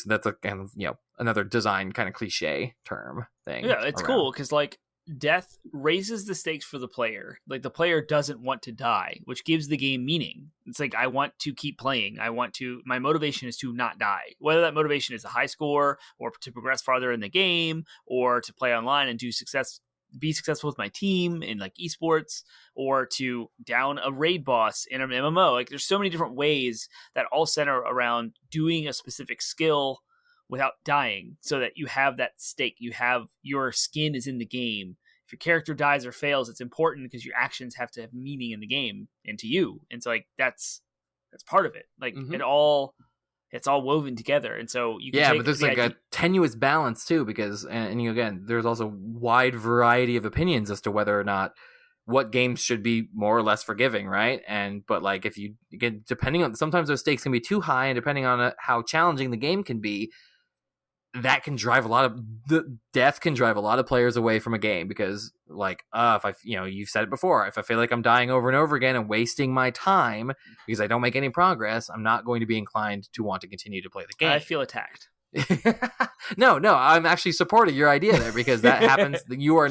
that's a kind of another design kind of cliche term thing. Yeah, it's cool because like death raises the stakes for the player. Like the player doesn't want to die, which gives the game meaning. It's like, I want to keep playing. My motivation is to not die. Whether that motivation is a high score or to progress farther in the game or to play online and be successful with my team in like esports, or to down a raid boss in an MMO. Like there's so many different ways that all center around doing a specific skill without dying, so that you have that stake. Your skin is in the game. If your character dies or fails, it's important because your actions have to have meaning in the game and to you. And so like that's part of it. Like it's all woven together. And so you can but there's like a tenuous balance too, because and again, there's also a wide variety of opinions as to whether or not what games should be more or less forgiving, right? But like if you, again, depending on, sometimes those stakes can be too high, and depending on how challenging the game can be, that can drive death can drive a lot of players away from a game, because like if I you've said it before, if I feel like I'm dying over and over again and wasting my time because I don't make any progress, I'm not going to be inclined to want to continue to play the game. I feel attacked. No, I'm actually supporting your idea there, because that happens. You are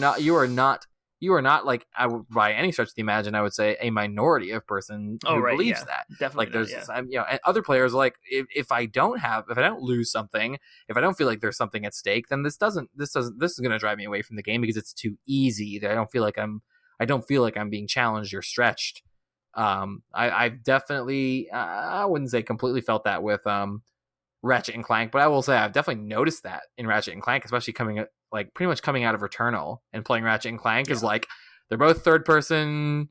not like, by any stretch of the imagination, I would say, a minority of person who believes that. Definitely. Like there's, and other players like, if I don't lose something, if I don't feel like there's something at stake, then this is going to drive me away from the game because it's too easy. I don't feel like I'm being challenged or stretched I've definitely, I wouldn't say completely felt that with Ratchet and Clank, but I will say I've definitely noticed that in Ratchet and Clank, especially pretty much coming out of Returnal and playing Ratchet and Clank is like they're both third person,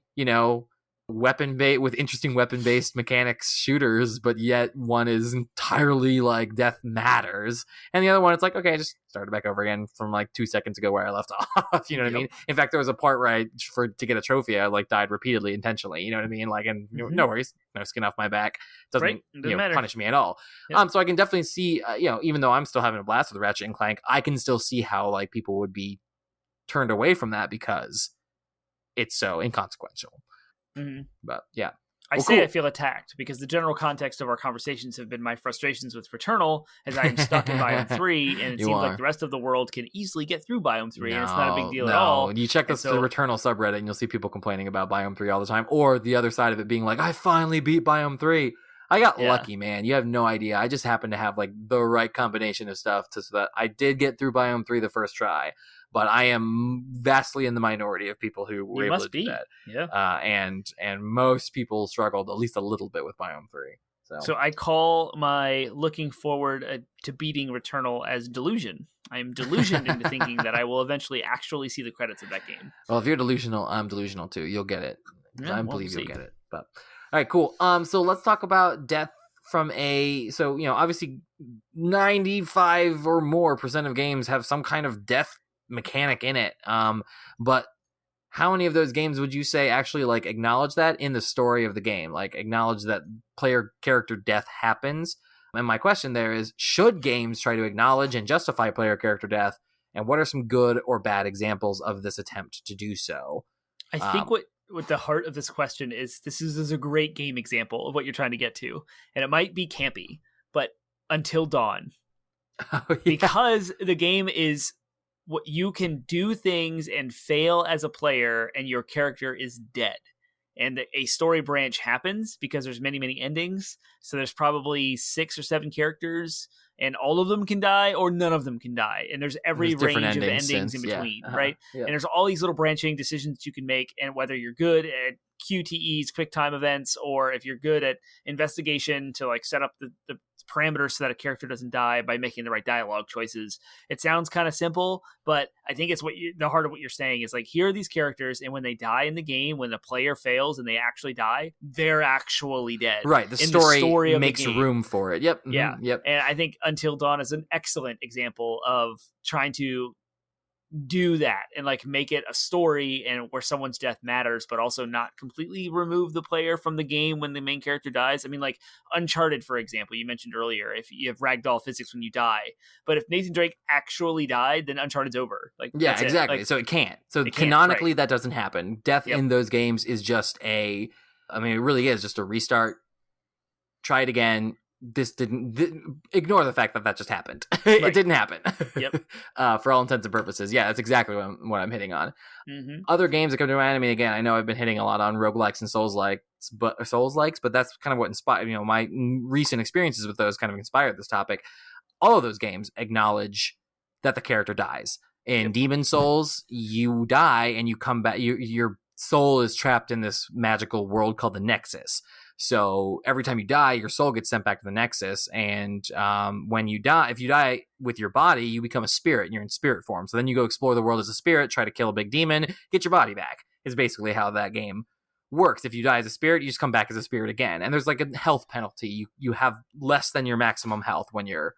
with interesting weapon based mechanics shooters, but yet one is entirely like death matters, and the other one it's like, okay, I just started back over again from like 2 seconds ago where I left off. You know what I mean? In fact, there was a part where to get a trophy I like died repeatedly intentionally. You know what I mean? Like, and no worries, no skin off my back, doesn't punish me at all. So I can definitely see, even though I'm still having a blast with Ratchet and Clank, I can still see how like people would be turned away from that because it's so inconsequential. But yeah, I feel attacked because the general context of our conversations have been my frustrations with Returnal as I am stuck in Biome 3, and it seems like the rest of the world can easily get through Biome 3, and it's not a big deal at all. You check the Returnal subreddit and you'll see people complaining about Biome 3 all the time, or the other side of it being like, I finally beat Biome 3. I got lucky, man. You have no idea. I just happened to have like the right combination of stuff so that I did get through Biome 3 the first try. But I am vastly in the minority of people who were able to do that. Yeah. And most people struggled at least a little bit with Biome 3. So I call my looking forward to beating Returnal as delusion. I am delusioned into thinking that I will eventually actually see the credits of that game. Well, if you're delusional, I'm delusional too. You'll get it. I believe you'll get it. But all right, cool. So let's talk about death from obviously 95% or more of games have some kind of death mechanic in it, but how many of those games would you say actually like acknowledge that in the story of the game, like acknowledge that player character death happens? And my question there is, should games try to acknowledge and justify player character death, and what are some good or bad examples of this attempt to do so? I think what the heart of this question is, this is a great game example of what you're trying to get to, and it might be campy, but Until Dawn. Because the game is what you can do things and fail as a player, and your character is dead. And a story branch happens because there's many endings. So there's probably 6 or 7 characters, and all of them can die or none of them can die. And there's range of endings in between, right? Yeah. And there's all these little branching decisions you can make, and whether you're good at QTEs, quick time events, or if you're good at investigation to like set up the parameters so that a character doesn't die by making the right dialogue choices. It sounds kind of simple, but I think it's the heart of what you're saying is like, here are these characters, and when they die in the game, when the player fails and they actually die, they're actually dead. Right. The story makes room for it. Yep. Mm-hmm. Yeah. Yep. And I think Until Dawn is an excellent example of trying to do that and like make it a story and where someone's death matters, but also not completely remove the player from the game when the main character dies. I mean, like Uncharted, for example, you mentioned earlier, if you have ragdoll physics when you die, but if Nathan Drake actually died, then Uncharted's over. Like, yeah, exactly. Like, so it can't. So canonically, that doesn't happen. Death in those games is just it really is just a restart. Try it again. Ignore the fact that just happened. It didn't happen. Yep. For all intents and purposes. Yeah, that's exactly what I'm hitting on. Mm-hmm. Other games that come to mind, I mean, again, I know I've been hitting a lot on roguelikes and Souls-likes, but that's kind of what inspired, my recent experiences with those kind of inspired this topic. All of those games acknowledge that the character dies. In Demon Souls, you die and you come back, your soul is trapped in this magical world called the Nexus. So every time you die, your soul gets sent back to the Nexus. And when you die, if you die with your body, you become a spirit and you're in spirit form. So then you go explore the world as a spirit, try to kill a big demon, get your body back, is basically how that game works. If you die as a spirit, you just come back as a spirit again. And there's like a health penalty. You have less than your maximum health when you're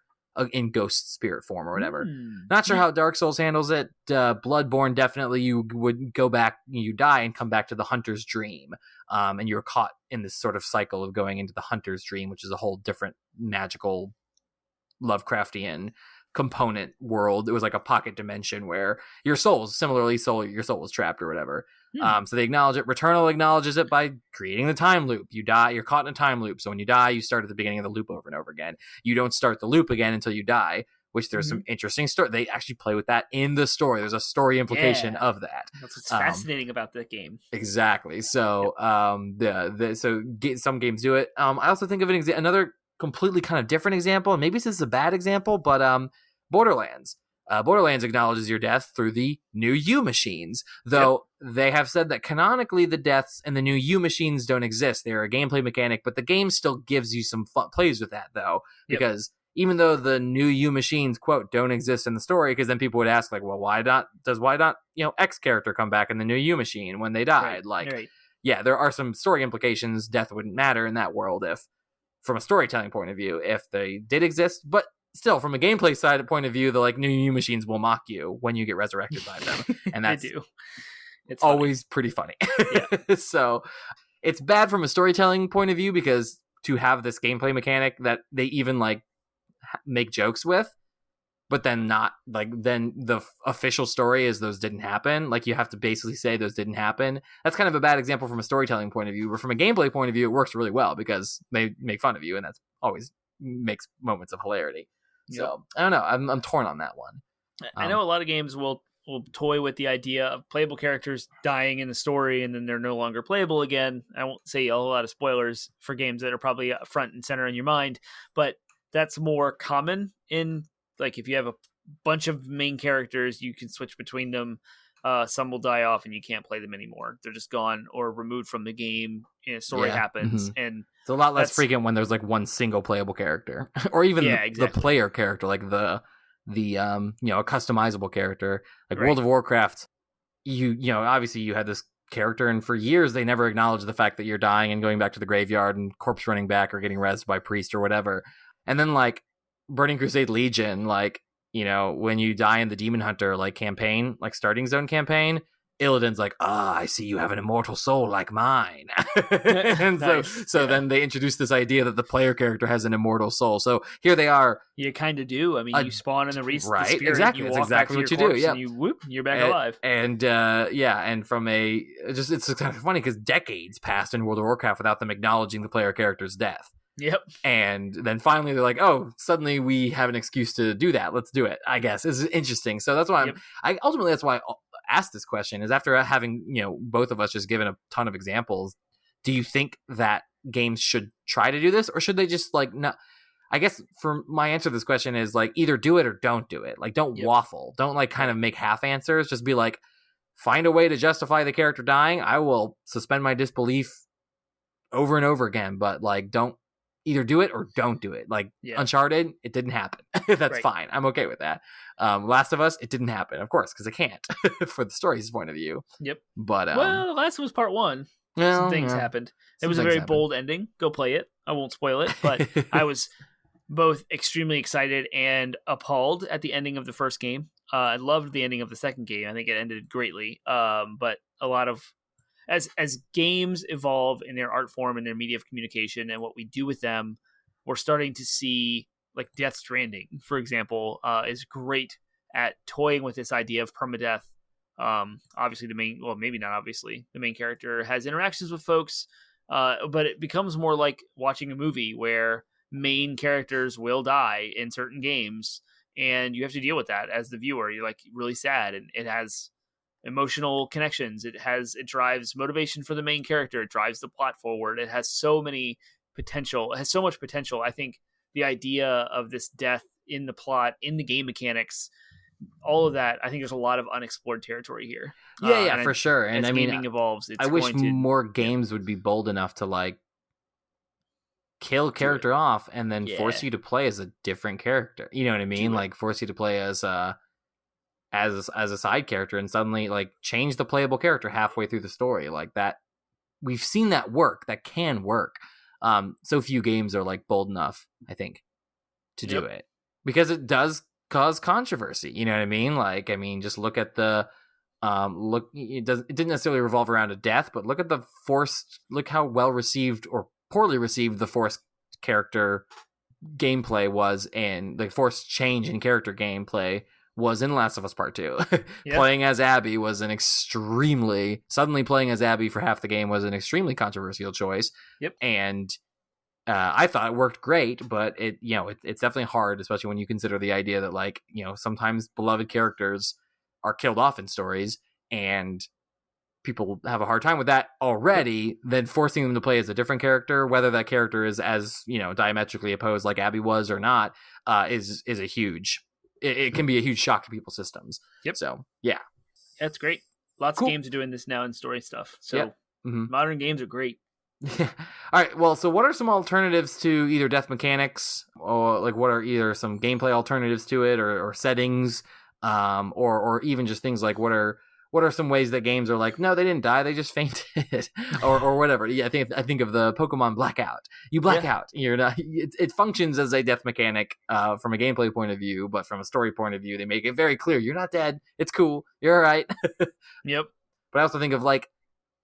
in ghost spirit form or whatever. Not sure how Dark Souls handles it. Bloodborne, definitely you would go back, you die and come back to the hunter's dream. And you're caught in this sort of cycle of going into the hunter's dream, which is a whole different magical Lovecraftian component world. It was like a pocket dimension where your soul was trapped or whatever. So they acknowledge it. Returnal acknowledges it by creating the time loop. You die, you're caught in a time loop. So when you die, you start at the beginning of the loop over and over again. You don't start the loop again until you die, which there's some interesting story. They actually play with that in the story. There's a story implication of that. That's what's fascinating about the game. Exactly. So some games do it. I also think of another completely kind of different example, and maybe this is a bad example, but Borderlands. Borderlands acknowledges your death through the new U machines, though they have said that canonically the deaths in the new U machines don't exist. They're a gameplay mechanic, but the game still gives you some fun plays with that, though, because even though the new U machines, quote, don't exist in the story, because then people would ask, like, well, why not, X character come back in the new U machine when they died? Yeah, there are some story implications. Death wouldn't matter in that world if, from a storytelling point of view, if they did exist, but still, from a gameplay side point of view, the new U machines will mock you when you get resurrected by them, and that's it's always pretty funny. So it's bad from a storytelling point of view because to have this gameplay mechanic that they even make jokes with, but then not then the official story is those didn't happen. You have to basically say those didn't happen. That's kind of a bad example from a storytelling point of view, but from a gameplay point of view, it works really well because they make fun of you, and that's always makes moments of hilarity. So I don't know. I'm torn on that one. I know a lot of games will toy with the idea of playable characters dying in the story and then they're no longer playable again. I won't say a whole lot of spoilers for games that are probably front and center in your mind, but that's more common in if you have a bunch of main characters, you can switch between them. Some will die off and you can't play them anymore. They're just gone or removed from the game. Story happens, and it's a lot less frequent when there's one single playable character, or even the player character, a customizable character. World of Warcraft. Obviously you had this character, and for years they never acknowledged the fact that you're dying and going back to the graveyard and corpse running back or getting rezzed by priest or whatever. And then Burning Crusade Legion, when you die in the Demon Hunter campaign, starting zone campaign, Illidan's I see you have an immortal soul like mine. And then they introduced this idea that the player character has an immortal soul. So here they are. You kind of do. I mean, you spawn in the right, the spirit, exactly. That's exactly what you do. Yeah, and you're back alive. And and from it's kind of funny because decades passed in World of Warcraft without them acknowledging the player character's death. Yep. And then finally they're oh, suddenly we have an excuse to do that. Let's do it, I guess. It's interesting. So that's why ultimately that's why I asked this question, is after having, both of us just given a ton of examples, do you think that games should try to do this, or should they just not? I guess for my answer to this question is either do it or don't do it. Don't waffle. Don't kind of make half answers. Just be find a way to justify the character dying. I will suspend my disbelief over and over again, but don't either do it or don't do it. Uncharted, it didn't happen. That's fine. I'm okay with that. Last of Us, it didn't happen, of course, because it can't for the story's point of view. Yep. But well, Last was part one. Some things happened. It was a very bold ending. Go play it. I won't spoil it, but I was both extremely excited and appalled at the ending of the first game. I loved the ending of the second game. I think it ended greatly. But a lot of as games evolve in their art form and their media of communication and what we do with them, we're starting to see Death Stranding, for example, is great at toying with this idea of permadeath. Obviously maybe not obviously, the main character has interactions with folks, but it becomes more like watching a movie where main characters will die in certain games, and you have to deal with that as the viewer. You're really sad, and it has emotional connections. It drives motivation for the main character. It drives the plot forward. It has so much potential. I think the idea of this death in the plot, in the game mechanics, all of that, I think there's a lot of unexplored territory here. For sure. And as gaming evolves, I wish more games would be bold enough to kill character off and then force you to play as a different character. You know what I mean? Force you to play as a side character and suddenly change the playable character halfway through the story. That we've seen that work. That can work. So few games are bold enough, I think, to do it, because it does cause controversy. You know what I mean? Just look at the it didn't necessarily revolve around a death, but look how well received or poorly received the forced character gameplay was, and the forced change in character gameplay was in Last of Us Part 2. Playing as Abby was suddenly playing as Abby for half the game was an extremely controversial choice. Yep. And I thought it worked great, but it's definitely hard, especially when you consider the idea that sometimes beloved characters are killed off in stories, and people have a hard time with that already. Then forcing them to play as a different character, whether that character is as diametrically opposed like Abby was or not, is a huge it can be a huge shock to people's systems. Yep. So yeah, that's great. Lots of games are doing this now in story stuff. So modern games are great. All right. Well, so what are some alternatives to either death mechanics, or like what are either some gameplay alternatives to it, or settings, or even just things like what are some ways that games are like, no, they didn't die, they just fainted, or whatever. Yeah, I think of the Pokemon Blackout. You black out. You're not. It functions as a death mechanic from a gameplay point of view, but from a story point of view, they make it very clear you're not dead. It's cool. You're all right. Yep. But I also think of like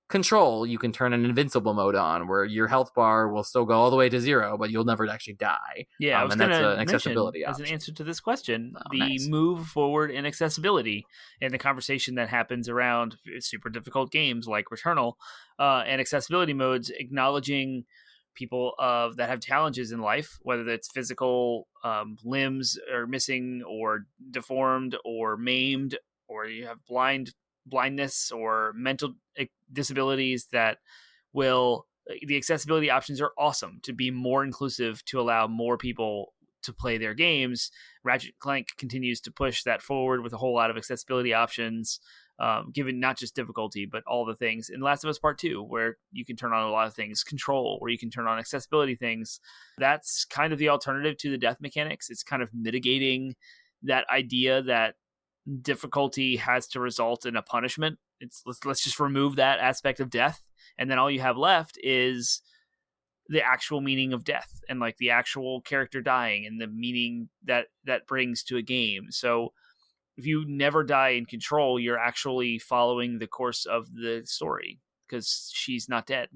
Control. You can turn an invincible mode on where your health bar will still go all the way to 0, but you'll never actually die. Yeah, I was and that's an accessibility as an option. answer to this question, Nice. move forward in accessibility and the conversation that happens around super difficult games like Returnal and accessibility modes, acknowledging people that have challenges in life, whether that's physical limbs are missing or deformed or maimed, or you have blindness or mental disabilities, that the accessibility options are awesome to be more inclusive, to allow more people to play their games. Ratchet & Clank continues to push that forward with a whole lot of accessibility options, given not just difficulty, but all the things. In Last of Us Part 2, where you can turn on a lot of things, Control, where you can turn on accessibility things. That's kind of the alternative to the death mechanics. It's kind of mitigating that idea that difficulty has to result in a punishment. Let's just remove that aspect of death, and then all you have left is the actual meaning of death, and like the actual character dying, and the meaning that brings to a game. So if you never die in Control, you're actually following the course of the story because she's not dead.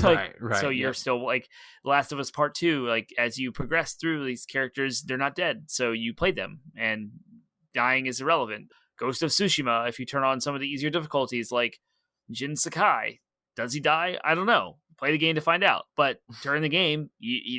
Right. So you're still like Last of Us Part 2, like as you progress through these characters, they're not dead, so you played them, and dying is irrelevant. Ghost of Tsushima, if you turn on some of the easier difficulties like Jin Sakai, does he die? I don't know. Play the game to find out. But during the game,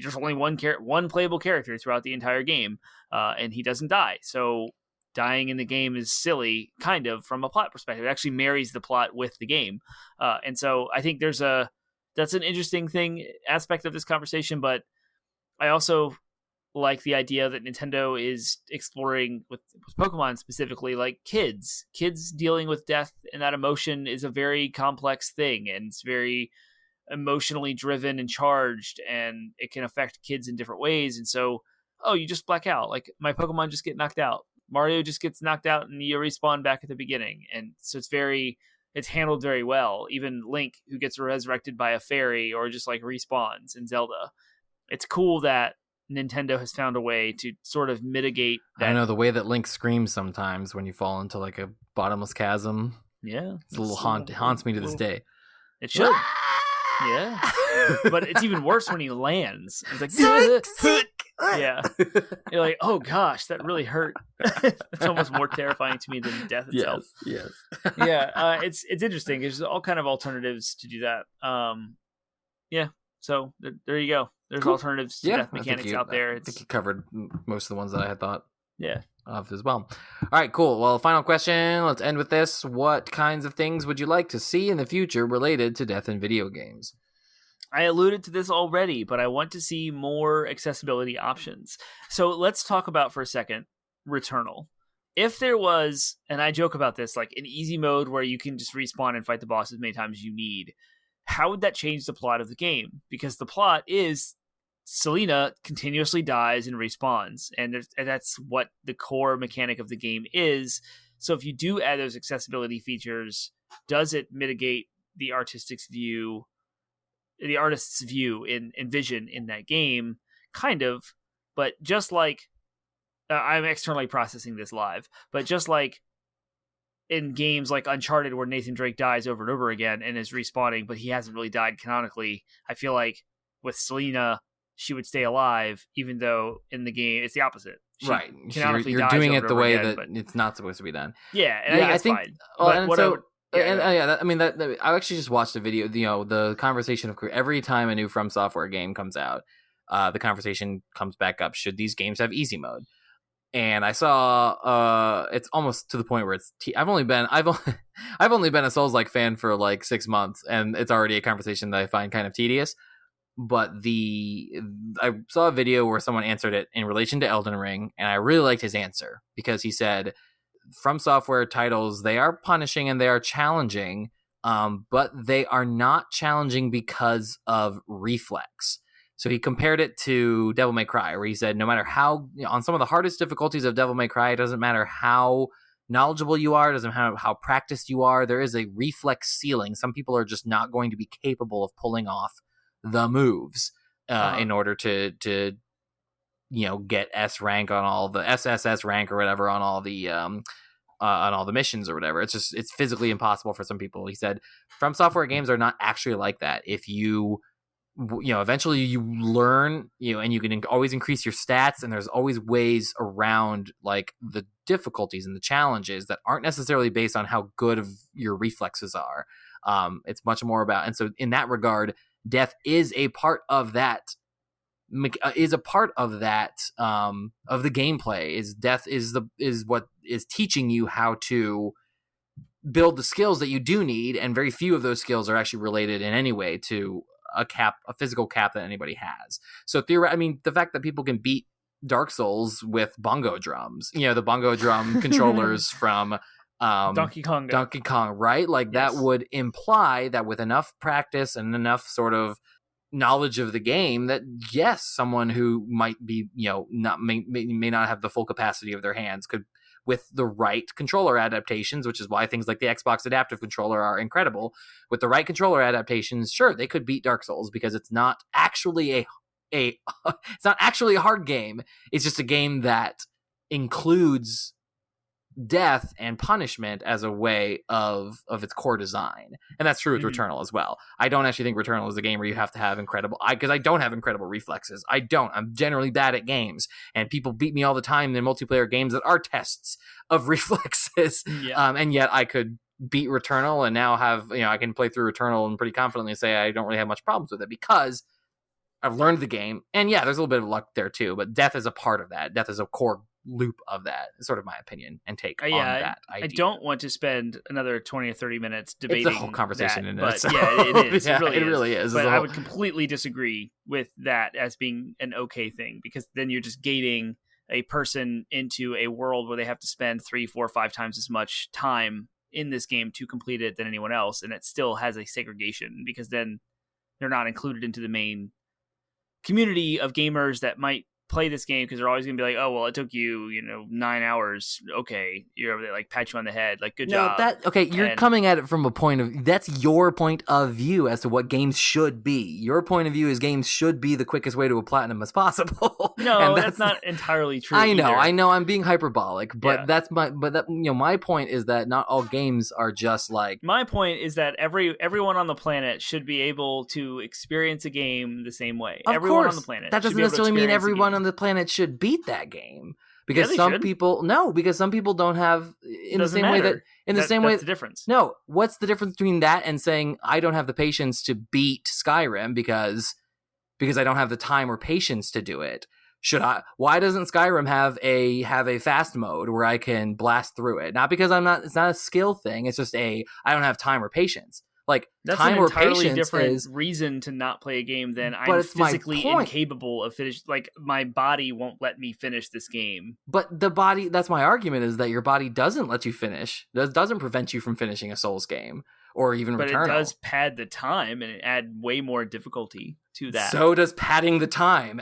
there's only one playable character throughout the entire game, and he doesn't die. So dying in the game is silly, kind of, from a plot perspective. It actually marries the plot with the game. And so I think that's an interesting aspect of this conversation, but I also like the idea that Nintendo is exploring with Pokemon specifically, like kids dealing with death, and that emotion is a very complex thing, and it's very emotionally driven and charged, and it can affect kids in different ways. And so, you just black out. Like my Pokemon just get knocked out. Mario just gets knocked out and you respawn back at the beginning. And so it's handled very well. Even Link, who gets resurrected by a fairy or just like respawns in Zelda. It's cool that Nintendo has found a way to sort of mitigate that. I know the way that Link screams sometimes when you fall into like a bottomless chasm. Yeah. It's a little haunts me to this day. It should. Yeah. But it's even worse when he lands. It's like, yeah. You're like, oh gosh, that really hurt. It's almost more terrifying to me than death itself. Yes. Yeah. It's interesting. There's all kind of alternatives to do that. Yeah. So there you go. There's alternatives to death mechanics out there. I think you covered most of the ones that I had thought of as well. All right, cool. Well, final question. Let's end with this. What kinds of things would you like to see in the future related to death in video games? I alluded to this already, but I want to see more accessibility options. So let's talk about for a second Returnal. If there was, and I joke about this, like an easy mode where you can just respawn and fight the boss as many times as you need, how would that change the plot of the game? Because the plot is Selena continuously dies and respawns, and that's what the core mechanic of the game is. So if you do add those accessibility features, does it mitigate the artist's view in vision in that game? Kind of, but just like I'm externally processing this live, but just like in games like Uncharted where Nathan Drake dies over and over again and is respawning, but he hasn't really died canonically, I feel like with Selena, she would stay alive, even though in the game it's the opposite. Right. You're doing it the way that it's not supposed to be done. Yeah, and I think fine. I actually just watched a video, the conversation of every time a new From Software game comes out, the conversation comes back up, should these games have easy mode? And I saw it's almost to the point where it's I've only been a Souls-like fan for like 6 months, and it's already a conversation that I find kind of tedious. but I saw a video where someone answered it in relation to Elden Ring, and I really liked his answer because he said, From Software titles, they are punishing and they are challenging, but they are not challenging because of reflex. So he compared it to Devil May Cry, where he said no matter how, on some of the hardest difficulties of Devil May Cry, it doesn't matter how knowledgeable you are, it doesn't matter how practiced you are, there is a reflex ceiling. Some people are just not going to be capable of pulling off the moves in order to get S rank on all the SSS rank or whatever on all the missions or whatever. It's physically impossible for some people. He said From Software games are not actually like that. If you eventually you learn, and you can always increase your stats, and there's always ways around like the difficulties and the challenges that aren't necessarily based on how good of your reflexes are. It's much more about, and so in that regard, death is a part of that. Is a part of that of the gameplay. Is death is what is teaching you how to build the skills that you do need, and very few of those skills are actually related in any way to a physical cap that anybody has. So the fact that people can beat Dark Souls with bongo drums, the bongo drum controllers from Donkey Kong, right? Like yes. That would imply that with enough practice and enough sort of knowledge of the game, that yes, someone who might be may not have the full capacity of their hands could, with the right controller adaptations, which is why things like the Xbox Adaptive Controller are incredible. With the right controller adaptations, sure, they could beat Dark Souls because it's not actually it's not actually a hard game. It's just a game that includes death and punishment as a way of its core design, and that's true with Returnal as well. I don't actually think Returnal is a game where you have to have because I don't have incredible reflexes. I'm generally bad at games, and people beat me all the time in multiplayer games that are tests of reflexes. And yet I could beat Returnal, and now have I can play through Returnal and pretty confidently say I don't really have much problems with it because I've learned the game. And yeah, there's a little bit of luck there too, but death is a part of that. Death is a core loop of that, is sort of my opinion and take on that idea. I don't want to spend another 20 or 30 minutes debating it's a whole conversation that, in but itself. Yeah, it is. Yeah, it really is. But I would completely disagree with that as being an okay thing, because then you're just gating a person into a world where they have to spend 3, 4, 5 times as much time in this game to complete it than anyone else, and it still has a segregation because then they're not included into the main community of gamers that might play this game, because they're always gonna be like, oh well, it took you 9 hours. Okay, they like pat you on the head, like good job. You're coming at it from a point of, that's your point of view as to what games should be. Your point of view is games should be the quickest way to a platinum as possible. No, that's not entirely true. I know, either. I know, I'm being hyperbolic, but my point is that not all games are just like. My point is that everyone on the planet should be able to experience a game the same way. Everyone on the planet. That doesn't necessarily mean everyone on the planet should beat that game, because some people don't have that's the difference. No, what's the difference between that and saying I don't have the patience to beat Skyrim because I don't have the time or patience to do it? Why doesn't Skyrim have a fast mode where I can blast through it? Not because it's not a skill thing, it's just I don't have time or patience. Like, that's time an entirely or patience different reason to not play a game than I'm physically incapable of finish. Like, my body won't let me finish this game. But the body, that's my argument, is that your body doesn't let you finish. Doesn't prevent you from finishing a Souls game or even Returnal. But it does pad the time and add way more difficulty to that. So does padding the time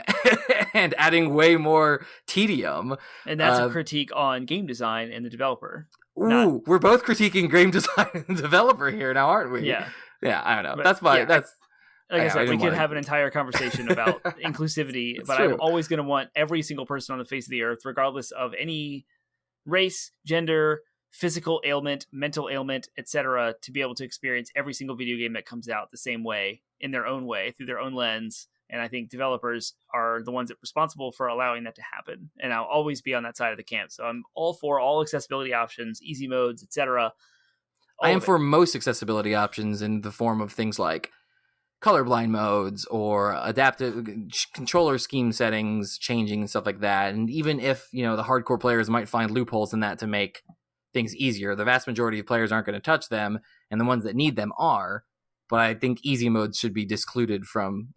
and adding way more tedium. And that's a critique on game design and the developer. We're both critiquing game design and developer here now, aren't we? Yeah. Yeah, I don't know. But, that's like I said, we could have an entire conversation about inclusivity, but true. I'm always going to want every single person on the face of the earth, regardless of any race, gender, physical ailment, mental ailment, etc., to be able to experience every single video game that comes out the same way, in their own way, through their own lens. And I think developers are the ones that are responsible for allowing that to happen. And I'll always be on that side of the camp. So I'm all for all accessibility options, easy modes, etc. I am for most accessibility options in the form of things like colorblind modes or adaptive controller scheme settings changing and stuff like that. And even if, the hardcore players might find loopholes in that to make things easier, the vast majority of players aren't going to touch them, and the ones that need them are. but I think easy mode should be discluded from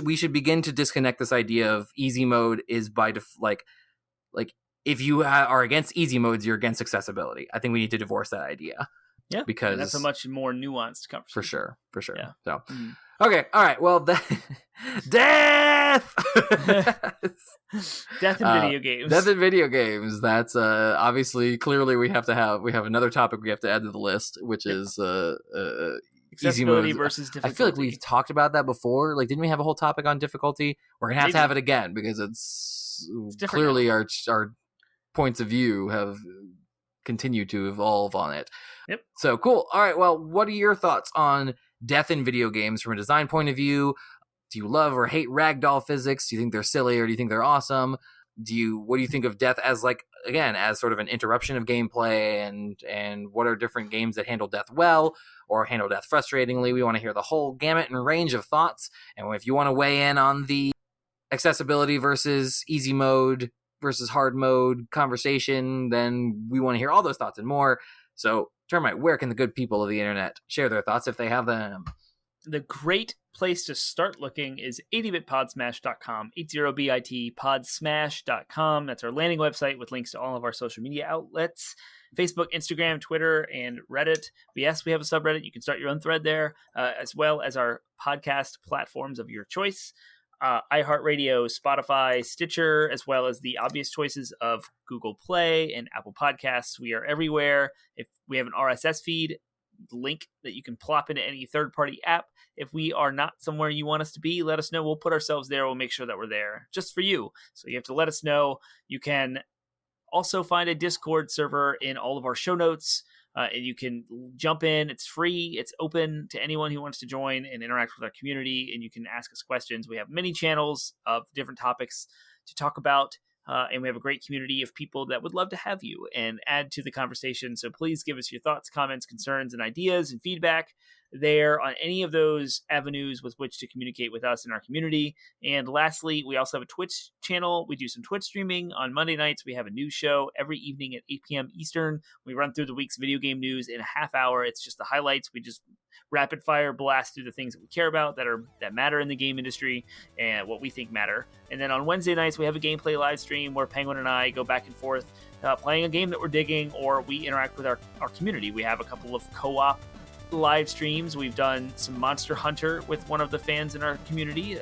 we should begin to disconnect this idea of easy mode is by like if you are against easy modes, you're against accessibility. I think we need to divorce that idea. Yeah, because that's a much more nuanced conversation. For sure. Yeah. So, okay, all right. Well, death, death in video games. Death in video games. That's obviously clearly we have another topic we have to add to the list, which is accessibility versus difficulty. I feel like we've talked about that before. Like, didn't we have a whole topic on difficulty? We're gonna have to have it again because it's clearly now. Our points of view have continued to evolve on it. Yep. So cool. All right. Well, what are your thoughts on death in video games from a design point of view? Do you love or hate ragdoll physics? Do you think they're silly or do you think they're awesome? What do you think of death as as sort of an interruption of gameplay, and what are different games that handle death well or handle death frustratingly? We want to hear the whole gamut and range of thoughts. And if you want to weigh in on the accessibility versus easy mode versus hard mode conversation, then we want to hear all those thoughts and more. So, Termite, where can the good people of the internet share their thoughts if they have them? The great place to start looking is 80bitpodsmash.com, 80bit podsmash.com. That's our landing website with links to all of our social media outlets, Facebook, Instagram, Twitter, and Reddit. But yes, we have a subreddit. You can start your own thread there, as well as our podcast platforms of your choice. iHeartRadio, Spotify, Stitcher, as well as the obvious choices of Google Play and Apple Podcasts. We are everywhere. If we have an RSS feed link that you can plop into any third-party app. If we are not somewhere you want us to be, let us know. We'll put ourselves there. We'll make sure that we're there just for you. So you have to let us know. You can also find a Discord server in all of our show notes. And you can jump in. It's free. It's open to anyone who wants to join and interact with our community. And you can ask us questions. We have many channels of different topics to talk about. And we have a great community of people that would love to have you and add to the conversation. So please give us your thoughts, comments, concerns, and ideas and feedback there on any of those avenues with which to communicate with us in our community. And lastly, we also have a Twitch channel. We do some Twitch streaming on Monday nights. We have a news show every evening at 8 p.m. Eastern. We run through the week's video game news in a half hour. It's just the highlights. We just rapid fire blast through the things that we care about that matter in the game industry and what we think matter. And then on Wednesday nights, we have a gameplay live stream where Penguin and I go back and forth playing a game that we're digging, or we interact with our community. We have a couple of co-op live streams. We've done some Monster Hunter with one of the fans in our community,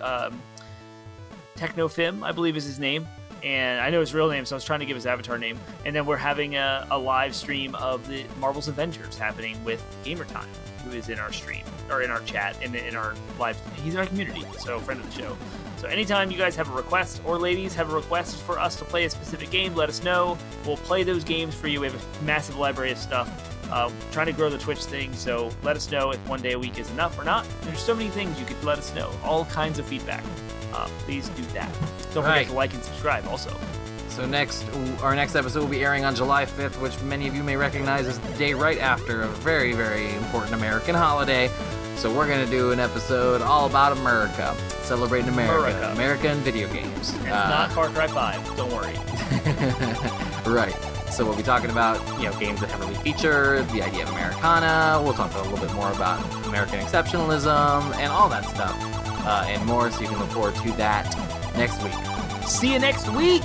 Technofim, I believe is his name, and I know his real name, so I was trying to give his avatar name. And then we're having a live stream of the Marvel's Avengers happening with GamerTime, who is in our stream or in our chat and in our live. He's in our community, so friend of the show. So anytime you guys have a request, or ladies have a request for us to play a specific game, let us know. We'll play those games for you. We have a massive library of stuff. Trying to grow the Twitch thing, so let us know if one day a week is enough or not. There's so many things you could let us know. All kinds of feedback. Please do that. Don't forget to like and subscribe also. So our next episode will be airing on July 5th, which many of you may recognize as the day right after a very, very important American holiday. So we're going to do an episode all about America, celebrating America. American video games. It's not Far Cry 5, don't worry. Right. So we'll be talking about, games that heavily feature the idea of Americana. We'll talk a little bit more about American exceptionalism and all that stuff and more. So you can look forward to that next week. See you next week.